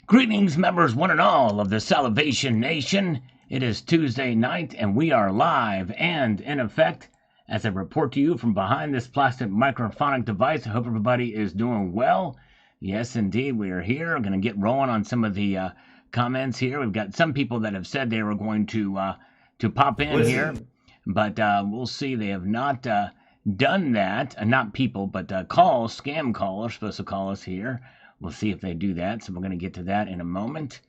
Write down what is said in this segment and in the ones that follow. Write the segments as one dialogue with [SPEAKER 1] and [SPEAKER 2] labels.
[SPEAKER 1] Greetings, members, one and all of the Salivation Nation. It is Tuesday night, and we are live and in effect as I report to you from behind this plastic microphonic device. I hope everybody is doing well. Yes, indeed, we are here. I'm going to get rolling on some of the comments here. We've got some people that have said they were going to pop in here, but we'll see. They have not done that. Not people, but calls, scam callers supposed to call us here. We'll see if they do that, so we're going to get to that in a moment.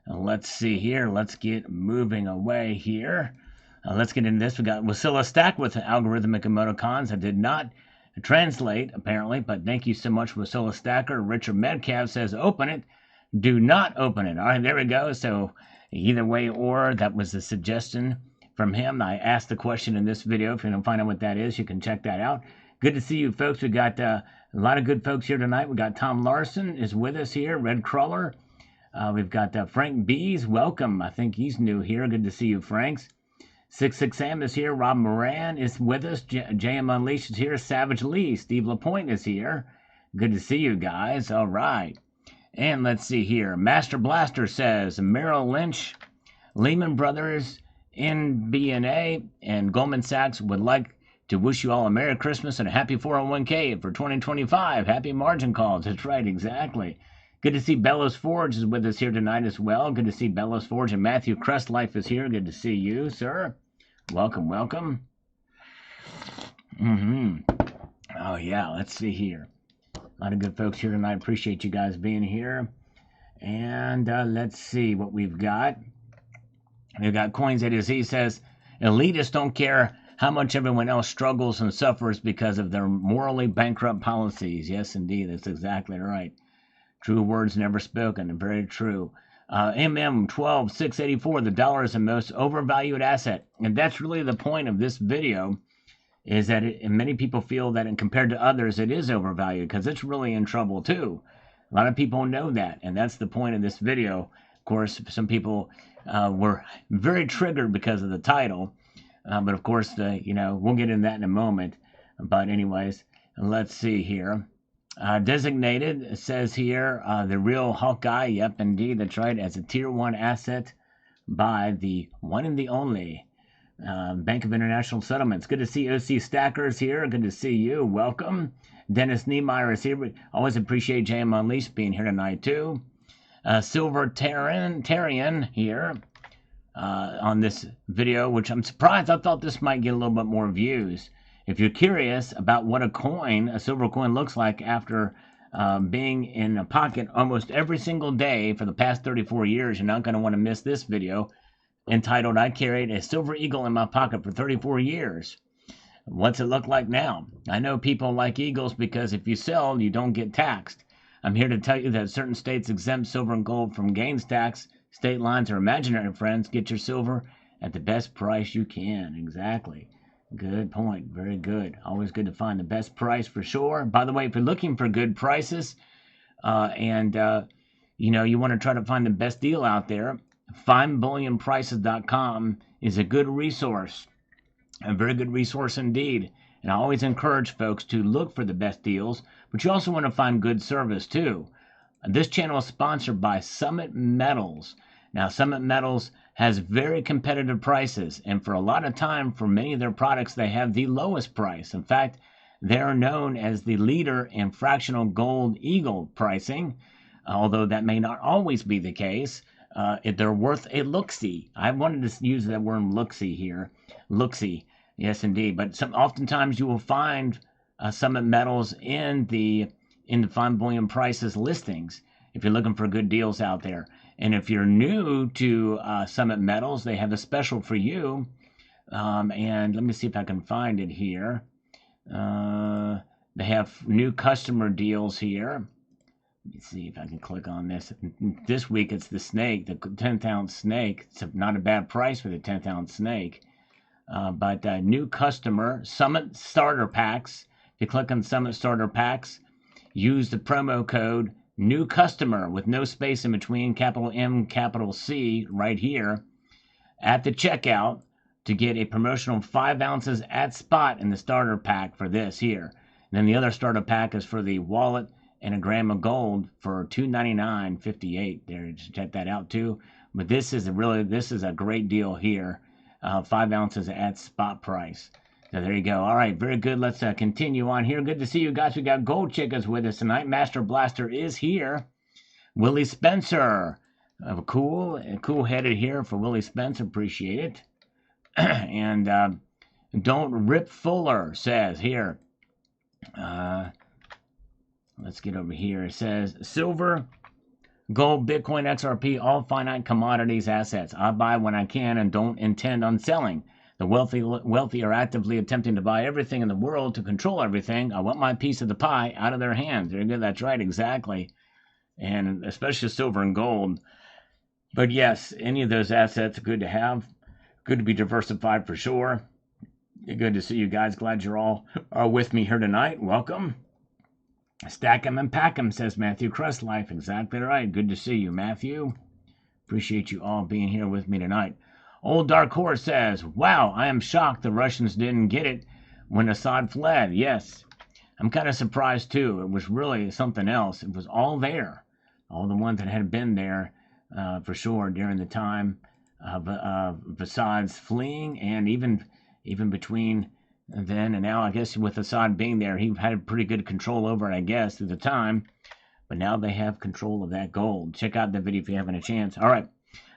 [SPEAKER 1] Let's see here. Let's get moving away here. Let's get into this. We got Wasilla Stack with algorithmic emoticons. I did not translate, apparently, but thank you so much, Wasilla Stacker. Richard Medcalf says, open it. Do not open it. All right, there we go. So either way, or that was a suggestion from him. I asked the question in this video. If you don't find out what that is, you can check that out. Good to see you, folks. We got a lot of good folks here tonight. We got Tom Larson is with us here. Red Crawler. We've got Frank Bees. Welcome. I think he's new here. Good to see you, Franks. 66M is here. Rob Moran is with us. JM Unleashed is here. Savage Lee. Steve LaPointe is here. Good to see you guys. All right. And let's see here. Master Blaster says Merrill Lynch, Lehman Brothers, NBNA, and Goldman Sachs would like to wish you all a Merry Christmas and a happy 401k for 2025. Happy margin calls. That's right, exactly. Good to see Bellows Forge is with us here tonight as well. Good to see Bellows Forge, and Matthew Crest Life is here. Good to see you, sir. Welcome, welcome. Oh, yeah, let's see here. A lot of good folks here tonight. Appreciate you guys being here. And let's see what we've got. We've got Coins A to Z says, elitists don't care how much everyone else struggles and suffers because of their morally bankrupt policies. Yes, indeed. That's exactly right. True words never spoken. Very true. MM12684, the dollar is the most overvalued asset. And that's really the point of this video, is that many people feel that compared to others, it is overvalued because it's really in trouble too. A lot of people know that. And that's the point of this video. Of course, some people were very triggered because of the title. But of course, we'll get into that in a moment. But anyways, let's see here. Designated says here, the real Hawkeye. Yep, indeed, that's right. As a tier 1 asset by the one and the only Bank of International Settlements. Good to see OC Stackers here. Good to see you. Welcome. Dennis Niemeyer is here. We always appreciate JM Unleashed being here tonight too. Silver Tarian here. On this video, which I'm surprised. I thought this might get a little bit more views. If you're curious about what a silver coin looks like after being in a pocket almost every single day for the past 34 years, you're not going to want to miss this video entitled, I carried a silver eagle in my pocket for 34 years. What's it look like now? I know people like eagles because if you sell, you don't get taxed. I'm here to tell you that certain states exempt silver and gold from gains tax. State lines are imaginary, friends. Get your silver at the best price you can. Exactly. Good point. Very good. Always good to find the best price for sure. By the way, if you're looking for good prices and you want to try to find the best deal out there, findbullionprices.com is a good resource. A very good resource indeed. And I always encourage folks to look for the best deals, but you also want to find good service too. This channel is sponsored by Summit Metals. Now, Summit Metals has very competitive prices, and for a lot of time, for many of their products, they have the lowest price. In fact, they're known as the leader in fractional gold eagle pricing, although that may not always be the case. They're worth a look-see. I wanted to use that word look-see here. Look-see, yes, indeed. But oftentimes you will find Summit Metals in the Find Bullion Prices listings if you're looking for good deals out there. And if you're new to Summit Metals, they have a special for you. And let me see if I can find it here. They have new customer deals here. Let me see if I can click on this. This week it's the snake, the 10th ounce snake. It's not a bad price for the 10th ounce snake. But new customer, Summit Starter Packs. If you click on Summit Starter Packs, use the promo code new customer with no space in between, capital M, capital C, right here at the checkout to get a promotional 5 ounces at spot in the starter pack for this here. And then the other starter pack is for the wallet and a gram of gold for $299.58. There, check that out too. But this is a great deal here. 5 ounces at spot price. So there you go. All right, very good. Let's continue on here. Good to see you guys. We got Gold Chickens with us tonight. Master Blaster is here. Willie Spencer, cool headed here for Willie Spencer. Appreciate it. And Don't Rip Fuller says here. Let's get over here. It says silver, gold, Bitcoin, XRP, all finite commodities assets. I buy when I can and don't intend on selling. The wealthy are actively attempting to buy everything in the world to control everything. I want my piece of the pie out of their hands. There you go. That's right, exactly. And especially silver and gold. But yes, any of those assets are good to have. Good to be diversified for sure. Good to see you guys. Glad you're all with me here tonight. Welcome. Stack 'em and pack 'em, says Matthew Crest Life. Exactly right. Good to see you, Matthew. Appreciate you all being here with me tonight. Old Dark Horse says, wow, I am shocked the Russians didn't get it when Assad fled. Yes, I'm kind of surprised too. It was really something else. It was all there. All the ones that had been there for sure during the time of Assad's fleeing, and even between then and now. I guess with Assad being there, he had pretty good control over it, I guess, at the time. But now they have control of that gold. Check out the video if you haven't a chance. All right.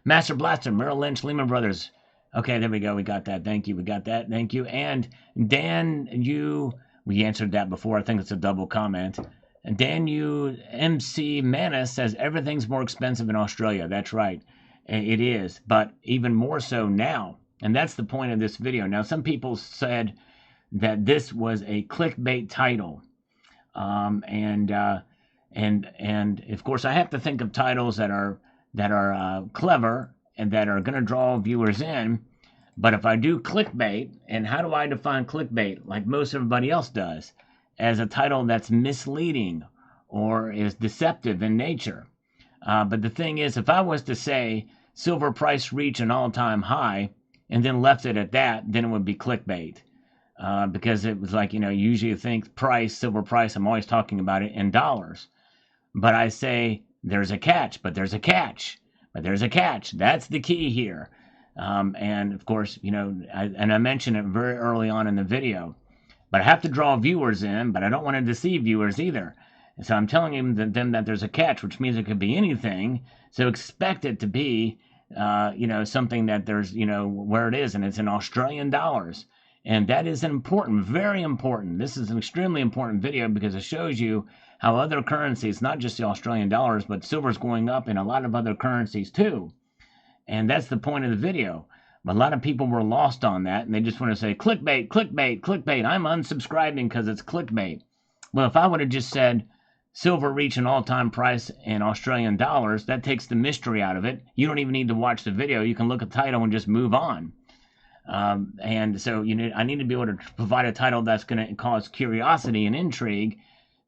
[SPEAKER 1] Master Blaster, Merrill Lynch, Lehman Brothers. Okay, there we go. We got that. Thank you. We got that. Thank you. And Dan, we answered that before. I think it's a double comment. And Dan, MC Manis says everything's more expensive in Australia. That's right. It is. But even more so now. And that's the point of this video. Now, some people said that this was a clickbait title. And of course, I have to think of titles that are clever and that are going to draw viewers in. But if I do clickbait, and how do I define clickbait? Like most everybody else does, as a title that's misleading or is deceptive in nature. But the thing is, if I was to say silver price reach an all-time high and then left it at that, then it would be clickbait. Because it was like, usually you think price, silver price, I'm always talking about it in dollars. But I say, there's a catch, but there's a catch, but there's a catch. That's the key here. And of course, I mentioned it very early on in the video, but I have to draw viewers in, but I don't want to deceive viewers either. And so I'm telling them that there's a catch, which means it could be anything. So expect it to be, something that there's, where it is, and it's in Australian dollars. And that is important, very important. This is an extremely important video because it shows you how other currencies, not just the Australian dollars, but silver's going up in a lot of other currencies too. And that's the point of the video. But a lot of people were lost on that, and they just want to say, clickbait, clickbait, clickbait. I'm unsubscribing because it's clickbait. Well, if I would have just said, silver reach an all-time price in Australian dollars, that takes the mystery out of it. You don't even need to watch the video. You can look at the title and just move on. And so I need to be able to provide a title that's going to cause curiosity and intrigue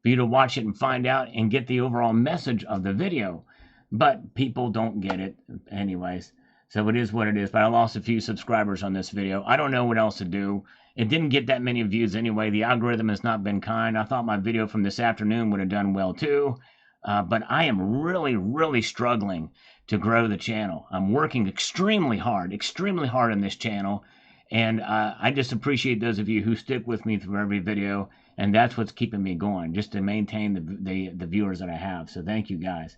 [SPEAKER 1] for you to watch it and find out and get the overall message of the video. But people don't get it anyways. So it is what it is. But I lost a few subscribers on this video. I don't know what else to do. It didn't get that many views anyway. The algorithm has not been kind. I thought my video from this afternoon would have done well too. But I am really, really struggling to grow the channel. I'm working extremely hard on this channel. And I just appreciate those of you who stick with me through every video. And that's what's keeping me going, just to maintain the viewers that I have. So thank you guys.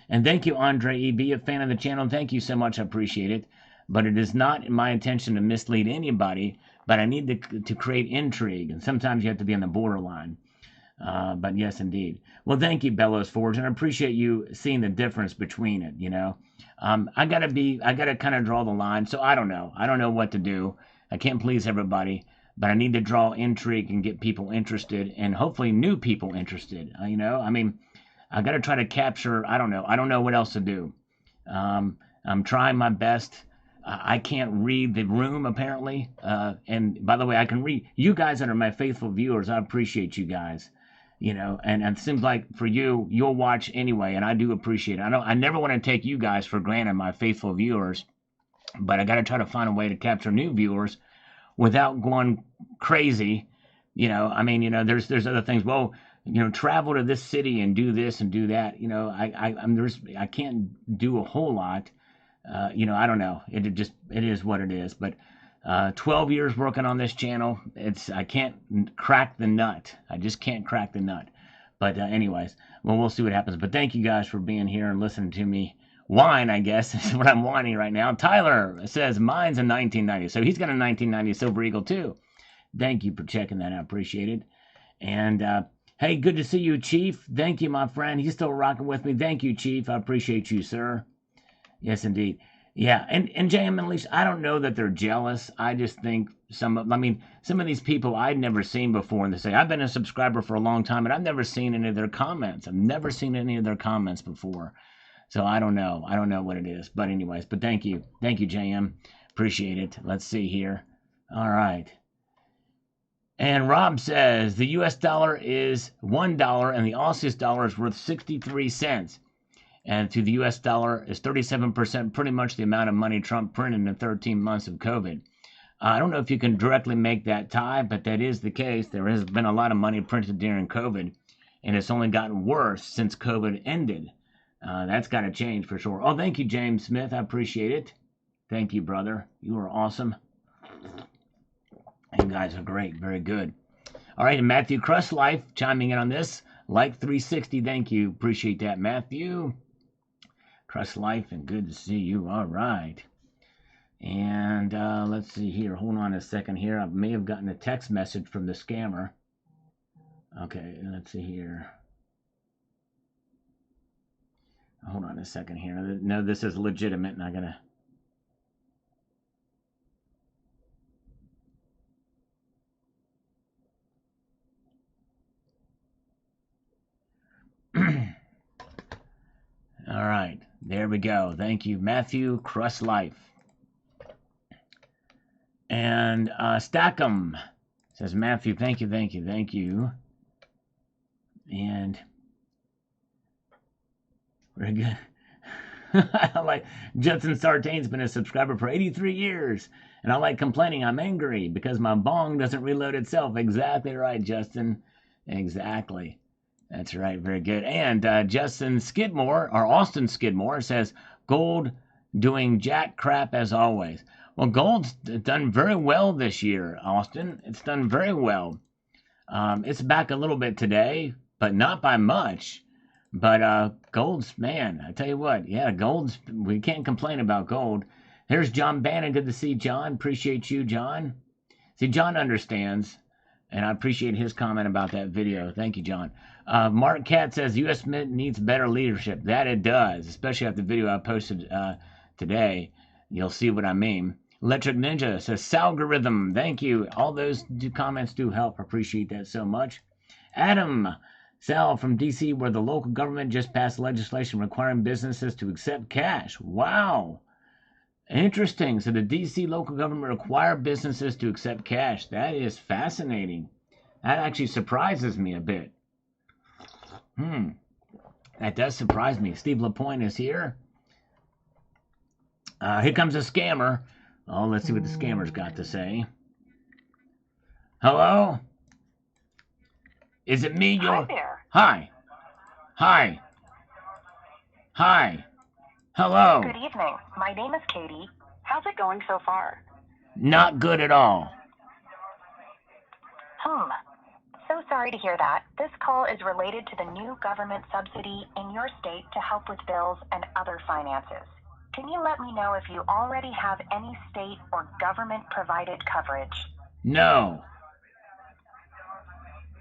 [SPEAKER 1] And thank you, Andre EB, a fan of the channel. Thank you so much. I appreciate it. But it is not my intention to mislead anybody. But I need to create intrigue. And sometimes you have to be on the borderline. But yes, indeed. Well, thank you, Bellows Forge. And I appreciate you seeing the difference between it, I got to kind of draw the line. So I don't know. I don't know what to do. I can't please everybody. But I need to draw intrigue and get people interested, and hopefully new people interested. I got to try to capture. I don't know what else to do. I'm trying my best. I can't read the room apparently. And by the way, I can read. You guys that are my faithful viewers, I appreciate you guys. And it seems like for you'll watch anyway, and I do appreciate it. I never want to take you guys for granted, my faithful viewers, but I got to try to find a way to capture new viewers without going crazy. There's other things. Well, travel to this city and do this and do that. I can't do a whole lot. I don't know. It is what it is. But 12 years working on this channel, I can't crack the nut. I just can't crack the nut. But anyways, well, we'll see what happens. But thank you guys for being here and listening to me whine, I guess, is what I'm whining right now. Tyler says mine's a 1990. So he's got a 1990 Silver Eagle too. Thank you for checking that out. Appreciate it. And hey, good to see you, Chief. Thank you, my friend. He's still rocking with me. Thank you, Chief. I appreciate you, sir. Yes, indeed. Yeah, and JM and Leash, I don't know that they're jealous. I just think some of these people I'd never seen before, and they say, I've been a subscriber for a long time, and I've never seen any of their comments. I've never seen any of their comments before. So I don't know. I don't know what it is. But anyways, but thank you. Thank you, JM. Appreciate it. Let's see here. All right. And Rob says the US dollar is $1 and the Aussies dollar is worth 63 cents. And to the US dollar is 37%, pretty much the amount of money Trump printed in 13 months of COVID. I don't know if you can directly make that tie, but that is the case. There has been a lot of money printed during COVID, and it's only gotten worse since COVID ended. That's got to change for sure. Oh, thank you, James Smith. I appreciate it. Thank you, brother. You are awesome. You guys are great. Very good. All right, and Matthew Crust Life chiming in on this. Like 360, thank you. Appreciate that, Matthew. Crust Life, and good to see you. All right. And let's see here. Hold on a second here. I may have gotten a text message from the scammer. Okay, let's see here. Hold on a second here. No, this is legitimate, and I'm going to... All right, there we go. Thank you, Matthew Crust Life. And Stackham says, Matthew, thank you, thank you, thank you. And very good. I like Judson Sartain's been a subscriber for 83 years. And I like complaining I'm angry because my bong doesn't reload itself. Exactly right, Justin. Exactly. That's right. Very good. And Justin Skidmore, or Austin Skidmore, says, gold doing jack crap as always. Well, gold's done very well this year, Austin. It's done very well. It's back a little bit today, but not by much. But gold's, man, I tell you what, yeah, we can't complain about gold. There's John Bannon. Good to see John. Appreciate you, John. See, John understands, and I appreciate his comment about that video. Thank you, John. Mark Cat says U.S. Mint needs better leadership. That it does, especially after the video I posted today. You'll see what I mean. Electric Ninja says, Salgorithm. Thank you. All those comments do help. Appreciate that so much. Adam Sal from D.C., where the local government just passed legislation requiring businesses to accept cash. Wow. Interesting. So the D.C. local government require businesses to accept cash. That is fascinating. That actually surprises me a bit. That does surprise me. Steve Lapointe is here. Here comes a scammer. Oh, let's see what the scammer's got to say. Hello? Is it me?
[SPEAKER 2] Hi there.
[SPEAKER 1] Hi. Hi. Hi. Hello.
[SPEAKER 2] Good evening. My name is Katie. How's it going so far?
[SPEAKER 1] Not good at all.
[SPEAKER 2] So sorry to hear that. This call is related to the new government subsidy in your state to help with bills and other finances. Can you let me know if you already have any state or government-provided coverage?
[SPEAKER 1] No.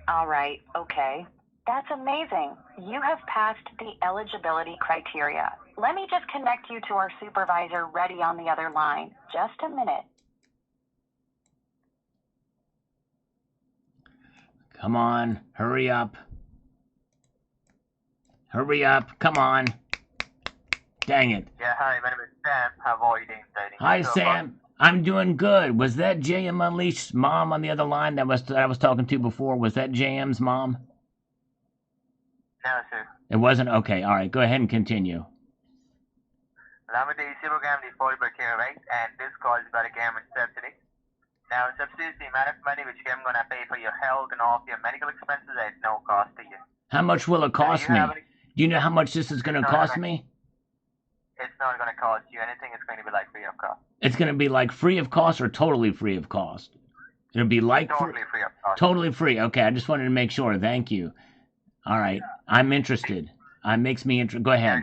[SPEAKER 2] All right, okay. That's amazing. You have passed the eligibility criteria. Let me just connect you to our supervisor ready on the other line. Just a minute.
[SPEAKER 1] Come on, hurry up. Hurry up, come on. Dang it.
[SPEAKER 3] Yeah, hi, my name is Sam. How are you doing today?
[SPEAKER 1] Hi, Sam. I'm doing good. Was that JM Unleashed's mom on the other line that I was talking to before? Was that JM's mom?
[SPEAKER 3] No, sir.
[SPEAKER 1] It wasn't? Okay, all right. Go ahead and continue.
[SPEAKER 3] Allow me to issue a program the affordable care, right? And this call is about a government subsidy. Now, subsidy is the amount of money which I'm going to pay for your health and all of your medical expenses at no cost to you.
[SPEAKER 1] How much will it
[SPEAKER 3] So do
[SPEAKER 1] cost
[SPEAKER 3] you have
[SPEAKER 1] me?
[SPEAKER 3] any?
[SPEAKER 1] Do you know how much this is going
[SPEAKER 3] It's
[SPEAKER 1] to
[SPEAKER 3] not
[SPEAKER 1] cost
[SPEAKER 3] gonna.
[SPEAKER 1] me?
[SPEAKER 3] It's not gonna cost you anything. It's going to be like free of cost.
[SPEAKER 1] It's going to be like free of cost or totally free of cost? It'll be like
[SPEAKER 3] Totally free of cost.
[SPEAKER 1] totally free. Okay, I just wanted to make sure. Thank you. All right, I'm interested. Makes me interested. Go
[SPEAKER 3] Yeah.
[SPEAKER 1] ahead.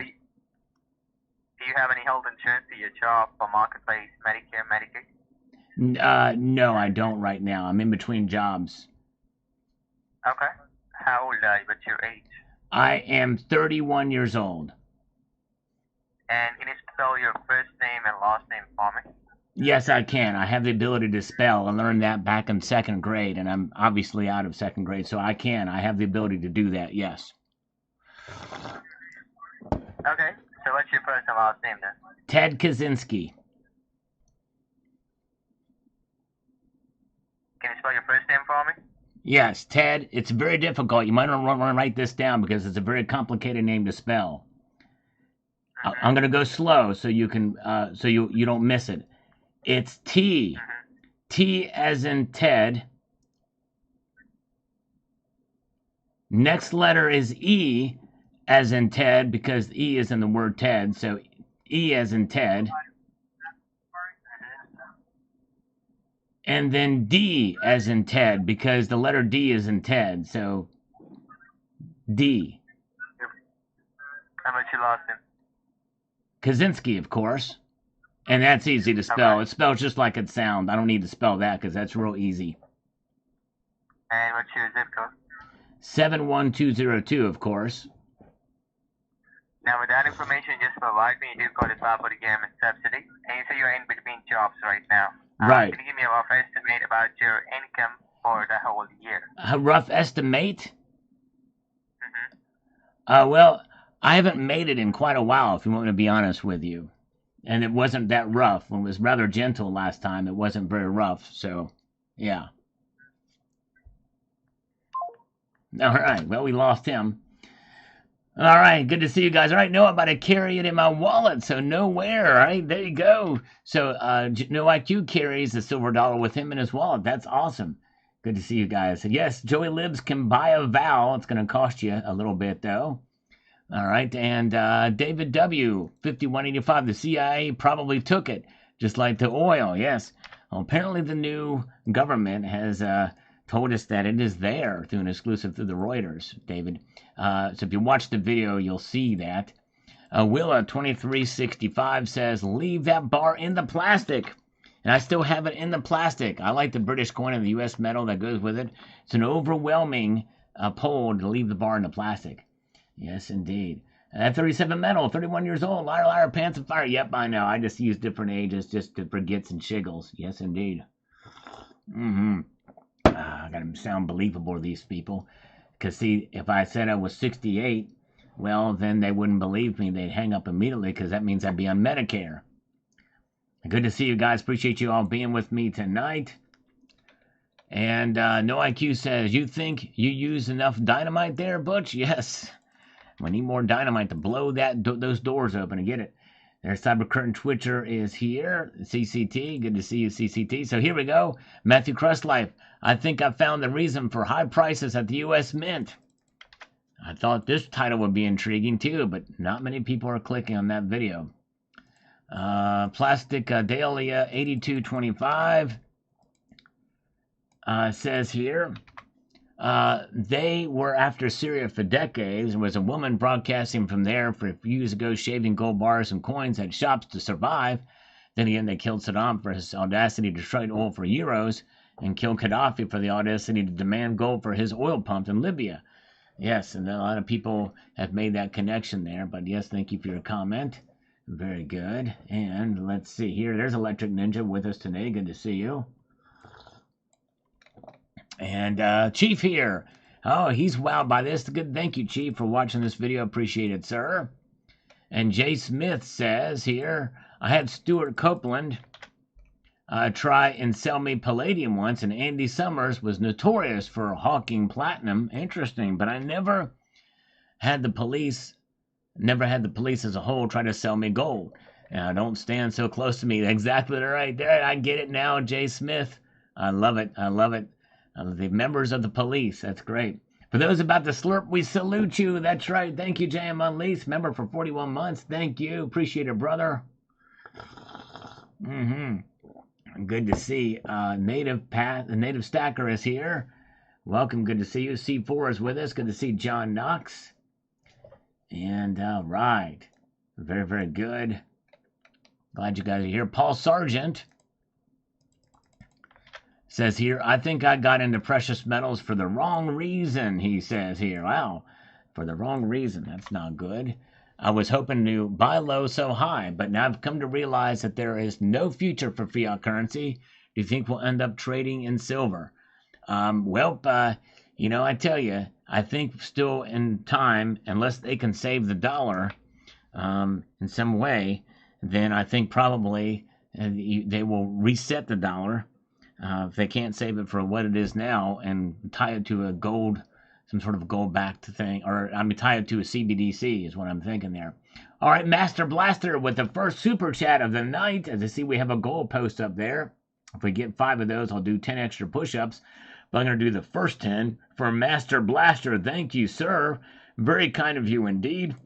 [SPEAKER 3] Do you have any health insurance for your job or marketplace, Medicare, Medicaid?
[SPEAKER 1] No, I don't right now. I'm in between jobs.
[SPEAKER 3] Okay. How old are you? What's your age?
[SPEAKER 1] I am 31 years old.
[SPEAKER 3] And can you spell your first name and last name for me?
[SPEAKER 1] Yes, I can. I have the ability to spell. I learned that back in second grade, and I'm obviously out of second grade, so I can. I have the ability to do that, yes.
[SPEAKER 3] Okay. So what's your first and last name then?
[SPEAKER 1] Ted Kaczynski.
[SPEAKER 3] Can you spell your first name for me?
[SPEAKER 1] Yes, Ted. It's very difficult. You might want to write this down because it's a very complicated name to spell. I'm going to go slow so you can so you don't miss it. It's T. T as in Ted. Next letter is E as in Ted because E is in the word Ted. So E as in Ted. And then D as in Ted because the letter D is in Ted. So D.
[SPEAKER 3] How about your last name?
[SPEAKER 1] Kaczynski, of course. And that's easy to spell.
[SPEAKER 3] Okay.
[SPEAKER 1] It spells just like it sounds. I don't need to spell that because that's real easy.
[SPEAKER 3] And what's your zip code?
[SPEAKER 1] 71202, of course.
[SPEAKER 3] Now, with that information you just provide me, you do qualify for the government subsidy. And you say you're in between jobs right now.
[SPEAKER 1] Right.
[SPEAKER 3] Can you give me a rough estimate about your income for the whole year?
[SPEAKER 1] A rough estimate?
[SPEAKER 3] Mm-hmm.
[SPEAKER 1] Well, I haven't made it in quite a while, if you want me to be honest with you. And it wasn't that rough. It was rather gentle last time. It wasn't very rough. So, yeah. All right. Well, we lost him. All right. Good to see you guys. All right. No, I'm about to carry it in my wallet. So, nowhere. All right. There you go. So, No IQ carries the silver dollar with him in his wallet. That's awesome. Good to see you guys. Yes, Joey Libs can buy a vowel. It's going to cost you a little bit, though. All right, and David W., 5185, the CIA probably took it, just like the oil, yes. Well, apparently the new government has told us that it is there through an exclusive through the Reuters, David. So if you watch the video, you'll see that. Willa, 2365, says, leave that bar in the plastic. And I still have it in the plastic. I like the British coin and the U.S. metal that goes with it. It's an overwhelming poll to leave the bar in the plastic. Yes, indeed. 37 metal, 31 years old, liar, liar, pants of fire. Yep, I know. I just use different ages just for gits and shiggles. Yes, indeed. I gotta sound believable to these people. Because, see, if I said I was 68, well, then they wouldn't believe me. They'd hang up immediately because that means I'd be on Medicare. Good to see you guys. Appreciate you all being with me tonight. And No IQ says, you think you use enough dynamite there, Butch? Yes. We need more dynamite to blow those doors open and get it. There's Cyber Curtain Twitcher is here. CCT, good to see you, CCT. So here we go. Matthew Crustlife, I think I found the reason for high prices at the U.S. Mint. I thought this title would be intriguing too, but not many people are clicking on that video. Plastic Dahlia 8225 says here, they were after Syria for decades. There was a woman broadcasting from there for a few years ago, shaving gold bars and coins at shops to survive. Then again, they killed Saddam for his audacity to trade oil for euros and killed Gaddafi for the audacity to demand gold for his oil pump in Libya. Yes, and a lot of people have made that connection there. But yes, thank you for your comment. Very good. And let's see here. There's Electric Ninja with us today. Good to see you. And Chief here. Oh, he's wowed by this. Good. Thank you, Chief, for watching this video. Appreciate it, sir. And Jay Smith says here, I had Stuart Copeland try and sell me palladium once, and Andy Summers was notorious for hawking platinum. Interesting, but I never had the police as a whole try to sell me gold. Now, don't stand so close to me. Exactly right there. I get it now, Jay Smith. I love it. I love it. The members of the police. That's great. For those about to slurp, we salute you. That's right. Thank you, JM Unleashed. Member for 41 months. Thank you. Appreciate it, brother. Good to see. The Native Stacker is here. Welcome. Good to see you. C4 is with us. Good to see John Knox. And right. Very, very good. Glad you guys are here. Paul Sargent says here, I think I got into precious metals for the wrong reason, he says here. Wow, for the wrong reason. That's not good. I was hoping to buy low so high, but now I've come to realize that there is no future for fiat currency. Do you think we'll end up trading in silver? You know, I tell you, I think still in time, unless they can save the dollar in some way, then I think probably they will reset the dollar if they can't save it for what it is now and tie it to a gold, some sort of gold-backed thing, or I mean tie it to a CBDC is what I'm thinking there. All right, Master Blaster with the first super chat of the night. As I see, we have a goal post up there. If we get 5 of those, I'll do 10 extra push-ups. But I'm going to do the first 10 for Master Blaster. Thank you, sir. Very kind of you indeed.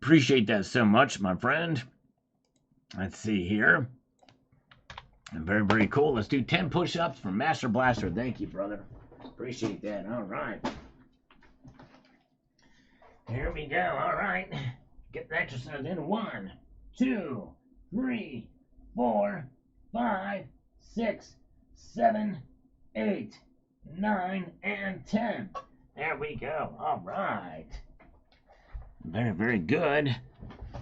[SPEAKER 1] Appreciate that so much, my friend. Let's see here. Very, very cool. Let's do 10 push-ups for Master Blaster. Thank you, brother. Appreciate that. All right. Here we go. All right. Get the exercise in. 1, 2, 3, 4, 5, 6, 7, 8, 9, and 10. There we go. All right. Very, very good.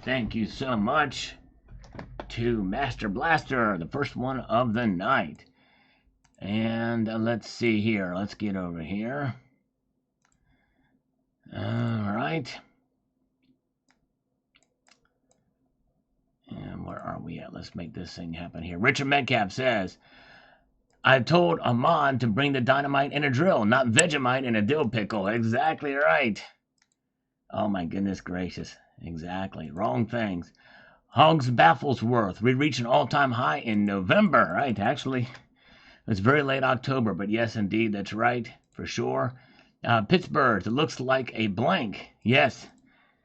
[SPEAKER 1] Thank you so much to Master Blaster, the first one of the night. And let's see here. Let's get over here. All right. And where are we at? Let's make this thing happen here. Richard Metcalf says, I told Amon to bring the dynamite in a drill, not Vegemite in a dill pickle. Exactly right. Oh my goodness gracious. Exactly. Wrong things. Hogs Bafflesworth. We reached an all-time high in November. Right, actually. It's very late October, but yes, indeed, that's right, for sure. Pittsburgh, it looks like a blank. Yes.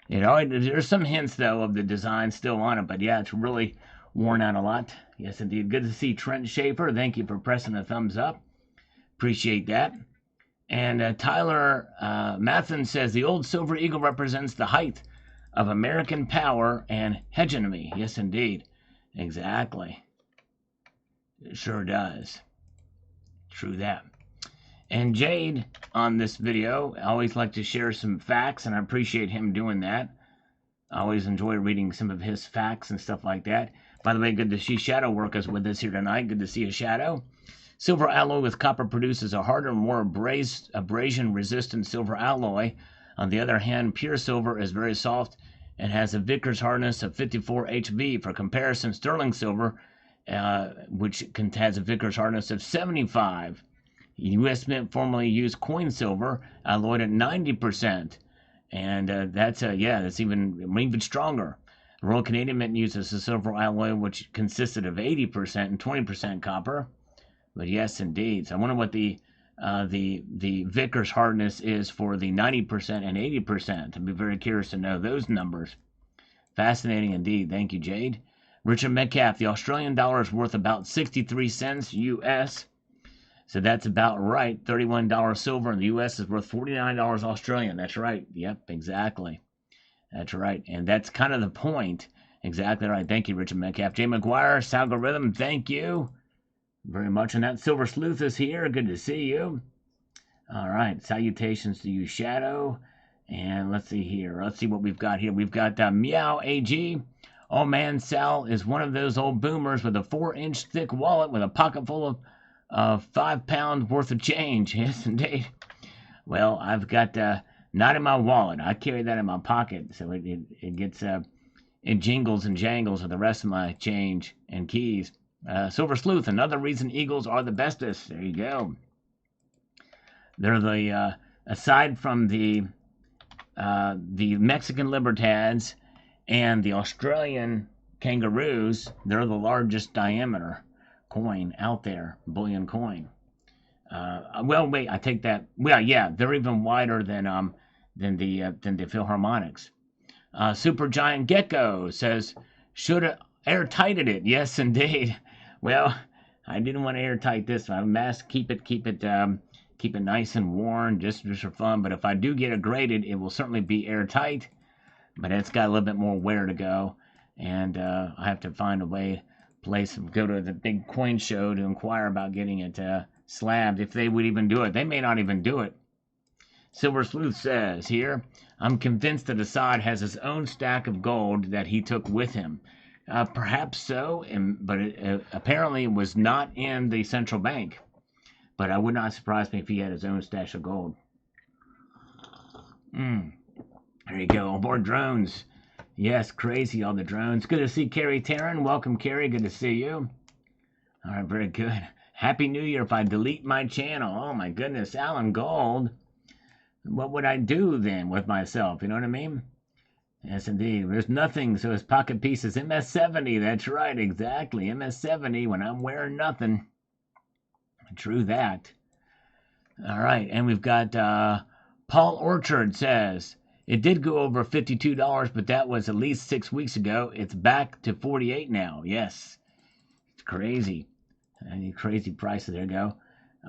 [SPEAKER 1] There's some hints, though, of the design still on it, but yeah, it's really worn out a lot. Yes, indeed. Good to see Trent Schaefer. Thank you for pressing the thumbs up. Appreciate that. And Tyler Mathen says, the old Silver Eagle represents the height of American power and hegemony. Yes, indeed. Exactly. It sure does. True that. And Jade, on this video, I always like to share some facts, and I appreciate him doing that. I always enjoy reading some of his facts and stuff like that. By the way, good to see Shadow Workers with us here tonight. Good to see a Shadow. Silver alloy with copper produces a harder, more abrasion-resistant silver alloy. On the other hand, pure silver is very soft and has a Vickers hardness of 54 HV. For comparison, sterling silver, which has a Vickers hardness of 75. U.S. Mint formerly used coin silver, alloyed at 90%. And that's even stronger. Royal Canadian Mint uses a silver alloy which consisted of 80% and 20% copper. But yes, indeed. So I wonder what the Vickers hardness is for the 90% and 80%. I'd be very curious to know those numbers. Fascinating indeed. Thank you, Jade. Richard Metcalf, the Australian dollar is worth about 63 cents US. So that's about right. $31 silver in the US is worth $49 Australian. That's right. Yep, exactly. That's right. And that's kind of the point. Exactly right. Thank you, Richard Metcalf. Jay McGuire, Salgorithm, thank you very much. And that Silver Sleuth is here. Good to see you. All right. Salutations to you, Shadow. And let's see here. Let's see what we've got here. We've got Meow AG. Oh, man, Sal is one of those old boomers with a 4-inch thick wallet with a pocket full of 5 pounds worth of change. Yes, indeed. Well, I've got not in my wallet. I carry that in my pocket, so it gets it jingles and jangles with the rest of my change and keys. Silver Sleuth, another reason Eagles are the bestest. There you go. They're the aside from the Mexican Libertads and the Australian Kangaroos, they're the largest diameter coin out there, bullion coin. Well, wait, I take that. Well, yeah, they're even wider than the Philharmonics. Supergiant Gecko says, should have airtighted it. Yes, indeed. Well, I didn't want to airtight this one. Keep it nice and warm, just for fun. But if I do get it graded, it will certainly be airtight. But it's got a little bit more wear to go, and I have to find a way, go to the big coin show to inquire about getting it slabbed, if they would even do it. They may not even do it. Silver Sleuth says here, I'm convinced that Assad has his own stack of gold that he took with him. Perhaps so, but it apparently was not in the central bank. But I would not surprise me if he had his own stash of gold. There you go. Aboard drones. Yes, crazy, all the drones. Good to see Carrie Taryn. Welcome, Carrie. Good to see you. All right, very good. Happy New Year if I delete my channel. Oh, my goodness. Alan Gold. What would I do then with myself? You know what I mean? Yes, indeed. There's nothing, so his pocket piece is MS-70. That's right, exactly. MS-70 when I'm wearing nothing. True that. All right, and we've got Paul Orchard says, it did go over $52, but that was at least 6 weeks ago. It's back to $48 now. Yes. It's crazy. Any crazy prices. There you go.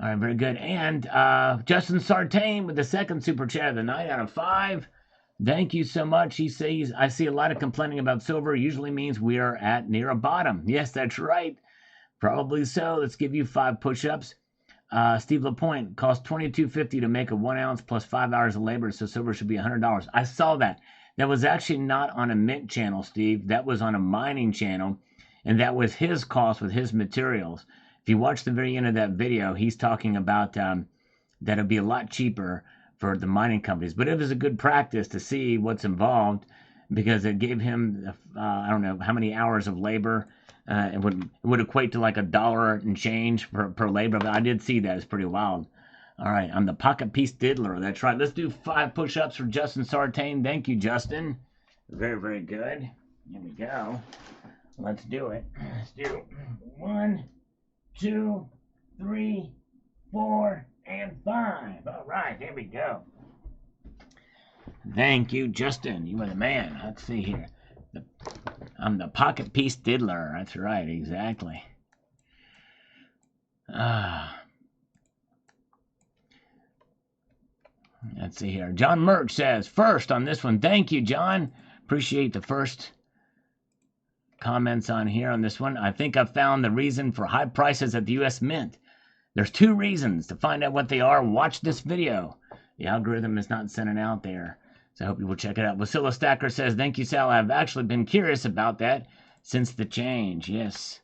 [SPEAKER 1] All right, very good. And Justin Sartain with the second super chat of the night out of 5. Thank you so much. He says, I see a lot of complaining about silver. Usually means we are at near a bottom. Yes, that's right. Probably so. Let's give you 5 push-ups. Steve Lapointe, costs $22.50 to make a 1 ounce plus 5 hours of labor, so silver should be $100. I saw that. That was actually not on a mint channel, Steve. That was on a mining channel, and that was his cost with his materials. If you watch the very end of that video, he's talking about that it'd be a lot cheaper for the mining companies. But it was a good practice to see what's involved, because it gave him, I don't know how many hours of labor. It would equate to like $1 and change per labor. But I did see that. It's pretty wild. All right, I'm the pocket piece diddler. That's right. Let's do 5 push-ups for Justin Sartain. Thank you, Justin. Very, very good. Here we go. Let's do it. Let's do 1, 2, 3, 4, and 5. All right, there we go. Thank you, Justin. You are the man. Let's see here. I'm the pocket piece diddler. That's right, exactly. Let's see here. John Murch says, first on this one. Thank you, John. Appreciate the first comments on here on this one. I think I've found the reason for high prices at the U.S. Mint. There's 2 reasons. To find out what they are, watch this video. The algorithm is not sending out there. So I hope you will check it out. Wasilla Stacker says, thank you, Sal. I've actually been curious about that since the change. Yes.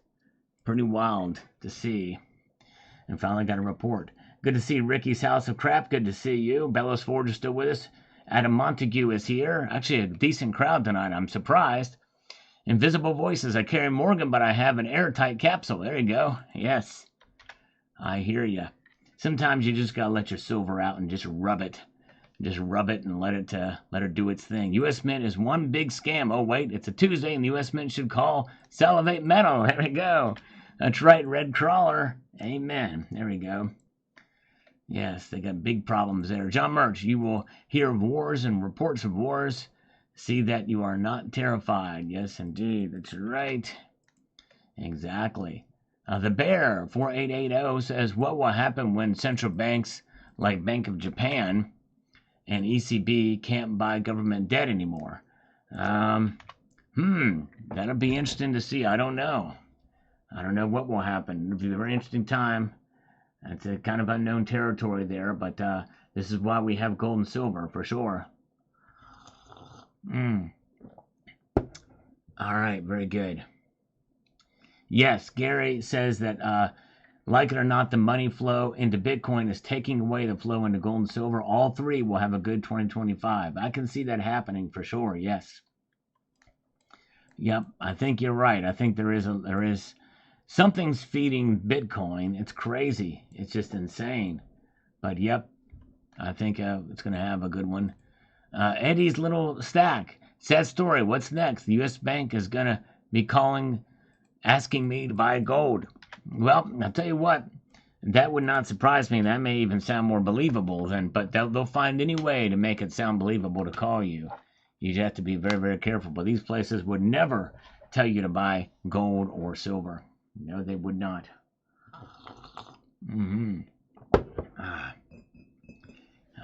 [SPEAKER 1] Pretty wild to see. And finally got a report. Good to see Ricky's House of Crap. Good to see you. Bellows Forge is still with us. Adam Montague is here. Actually, a decent crowd tonight. I'm surprised. Invisible Voices. I carry Morgan, but I have an airtight capsule. There you go. Yes. I hear you. Sometimes you just got to let your silver out and just rub it. Just rub it and let it do its thing. U.S. Mint is one big scam. Oh, wait, it's a Tuesday, and the U.S. Mint should call Salivate Metal. There we go. That's right, Red Crawler. Amen. There we go. Yes, they got big problems there. John Murch, you will hear of wars and reports of wars. See that you are not terrified. Yes, indeed. That's right. Exactly. The Bear, 4880, says, what will happen when central banks like Bank of Japan and ECB can't buy government debt anymore? That'll be interesting to see. I don't know. I don't know what will happen. It'll be a very interesting time. It's a kind of unknown territory there, but this is why we have gold and silver, for sure. All right, very good. Yes, Gary says that, like it or not, the money flow into Bitcoin is taking away the flow into gold and silver. All 3 will have a good 2025. I can see that happening for sure, yes. Yep, I think you're right. I think there is something's feeding Bitcoin. It's crazy. It's just insane. But yep, I think it's going to have a good one. Eddie's Little Stack. Sad story. What's next? The U.S. Bank is going to be asking me to buy gold. Well, I'll tell you what. That would not surprise me. That may even sound more believable than, but they'll find any way to make it sound believable to call you. You just have to be very, very careful. But these places would never tell you to buy gold or silver. No, they would not. Mm-hmm.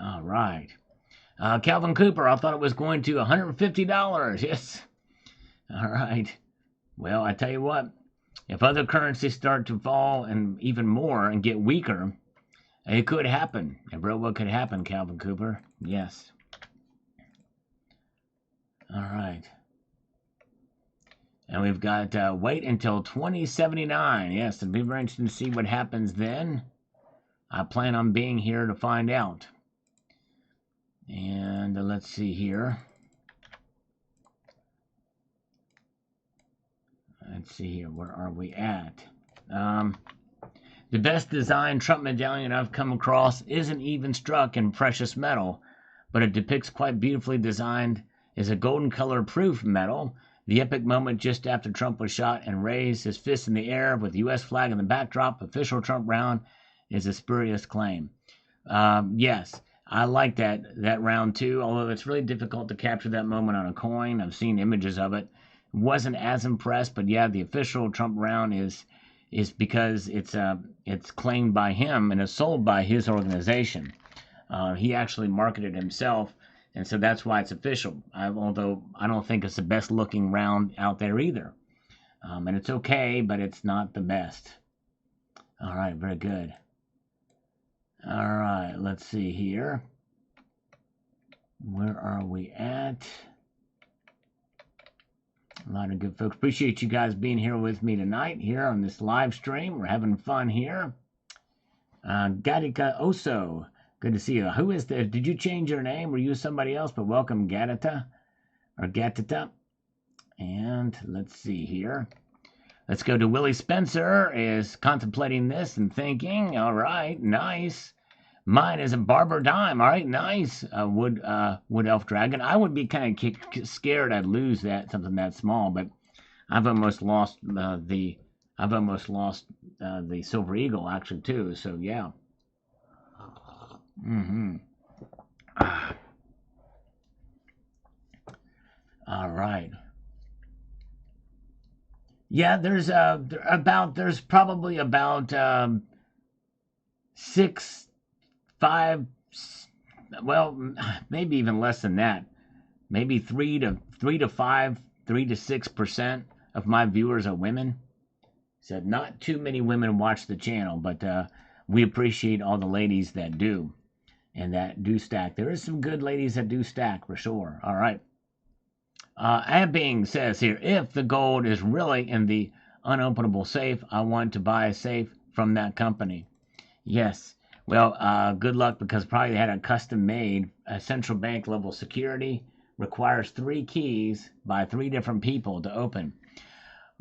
[SPEAKER 1] All right. Calvin Cooper, I thought it was going to $150. Yes. All right. Well, I tell you what, if other currencies start to fall and even more and get weaker, it could happen. It real well could happen, Calvin Cooper. Yes. All right. And we've got wait until 2079. Yes, it'll be very interesting to see what happens then. I plan on being here to find out. And let's see here. Let's see here. Where are we at? The best designed Trump medallion I've come across isn't even struck in precious metal, but it depicts quite beautifully designed is a golden color proof medal. The epic moment just after Trump was shot and raised his fist in the air with the U.S. flag in the backdrop. Official Trump round is a spurious claim. Yes, I like that round too, although it's really difficult to capture that moment on a coin. I've seen images of it. Wasn't as impressed, but yeah, the official Trump round is because it's claimed by him and is sold by his organization. He actually marketed himself, and so that's why it's official. Although I don't think it's the best looking round out there either. And it's okay, but it's not the best. All right, very good. All right, let's see here. Where are we at? A lot of good folks. Appreciate you guys being here with me tonight here on this live stream. We're having fun here. Gatika Oso, good to see you. Who is the? Did you change your name? Were you somebody else? But welcome, Gatita or Gatita. And let's see here. Let's go to Willie Spencer. Is contemplating this and thinking. All right, nice. Mine is a Barber Dime. All right, nice. Wood Elf Dragon. I would be kind of scared I'd lose something that small, but I've almost lost the Silver Eagle actually too. So yeah. All right. Yeah, there's probably about 5, well, maybe even less than that. Maybe 3 to 6% of my viewers are women. Said not too many women watch the channel, but we appreciate all the ladies that do, and that do stack. There is some good ladies that do stack for sure. All right. Abbing says here, if the gold is really in the unopenable safe, I want to buy a safe from that company. Yes. Well, good luck, because probably they had a custom-made central bank level security. Requires 3 keys by 3 different people to open.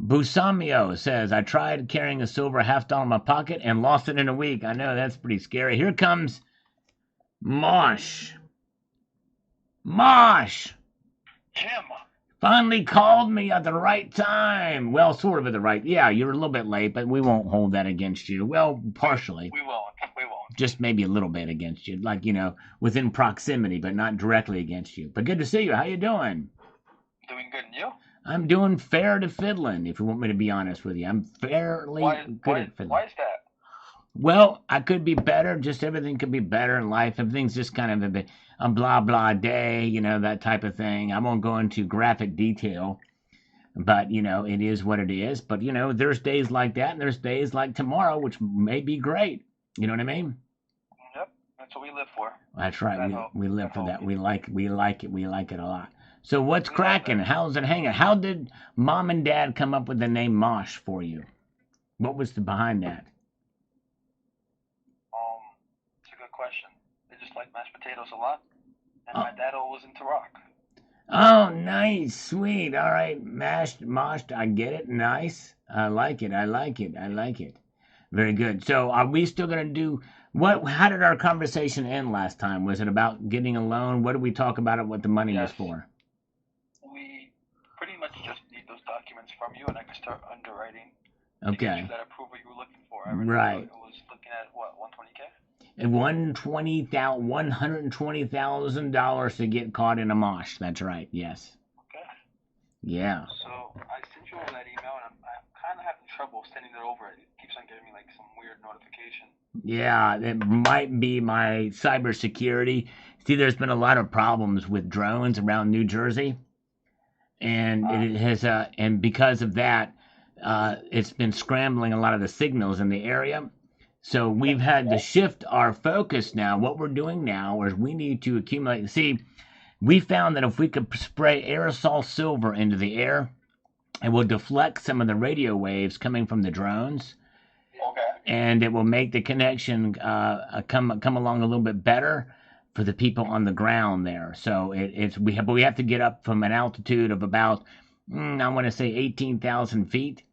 [SPEAKER 1] Busamio says, I tried carrying a silver $50 in my pocket and lost it in a week. I know, that's pretty scary. Here comes Mosh. Mosh!
[SPEAKER 4] Jim!
[SPEAKER 1] Finally called me at the right time. Well, sort of at the right. Yeah, you're a little bit late, but we won't hold that against you. Well, partially.
[SPEAKER 4] We won't.
[SPEAKER 1] Just maybe a little bit against you, like, within proximity, but not directly against you. But good to see you. How you doing?
[SPEAKER 4] Doing good, and you?
[SPEAKER 1] I'm doing fair to fiddling, if you want me to be honest with you. I'm fairly good at fiddling.
[SPEAKER 4] Why is that?
[SPEAKER 1] Well, I could be better. Just everything could be better in life. Everything's just kind of a blah, blah day, that type of thing. I won't go into graphic detail, but, it is what it is. But, there's days like that, and there's days like tomorrow, which may be great. You know what I mean?
[SPEAKER 4] Yep, that's what we live for.
[SPEAKER 1] That's right. We live for that. We like it. We like it a lot. So what's cracking? How's it hanging? How did Mom and Dad come up with the name Mosh for you? What was behind that?
[SPEAKER 4] It's a good question. They just like mashed potatoes a lot, and my dad always into rock.
[SPEAKER 1] Oh, nice, sweet. All right, moshed. I get it. Nice. I like it. Very good. So are we still going to do what? How did our conversation end last time? Was it about getting a loan? What did we talk about? What the money is for?
[SPEAKER 4] We pretty much just need those documents from you, and I can start underwriting to get
[SPEAKER 1] Okay.
[SPEAKER 4] you that approval you were looking for. I remember
[SPEAKER 1] Right.
[SPEAKER 4] it was looking at what, 120K?
[SPEAKER 1] And $120,000 to get caught in a mosh. That's right. Yes.
[SPEAKER 4] Okay.
[SPEAKER 1] Yeah.
[SPEAKER 4] So I sent you over that email, and I'm kind of having trouble sending it over. It keeps on giving me like some weird notification.
[SPEAKER 1] Yeah, it might be my cybersecurity. See, there's been a lot of problems with drones around New Jersey, and it has, and because of that, it's been scrambling a lot of the signals in the area. So we've had to shift our focus now. What we're doing now is we need to accumulate. See, we found that if we could spray aerosol silver into the air, it will deflect some of the radio waves coming from the drones,
[SPEAKER 4] Okay.
[SPEAKER 1] and it will make the connection come along a little bit better for the people on the ground there. So we have to get up from an altitude of about I want to say 18,000 feet.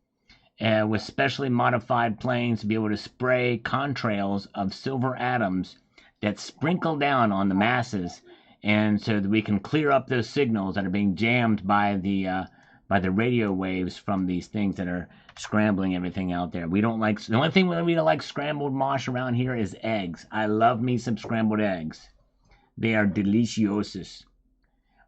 [SPEAKER 1] With specially modified planes to be able to spray contrails of silver atoms that sprinkle down on the masses, and so that we can clear up those signals that are being jammed by the radio waves from these things that are scrambling everything out there. We don't like, the only thing we don't like scrambled mosh around here is eggs. I love me some scrambled eggs. They are delicious.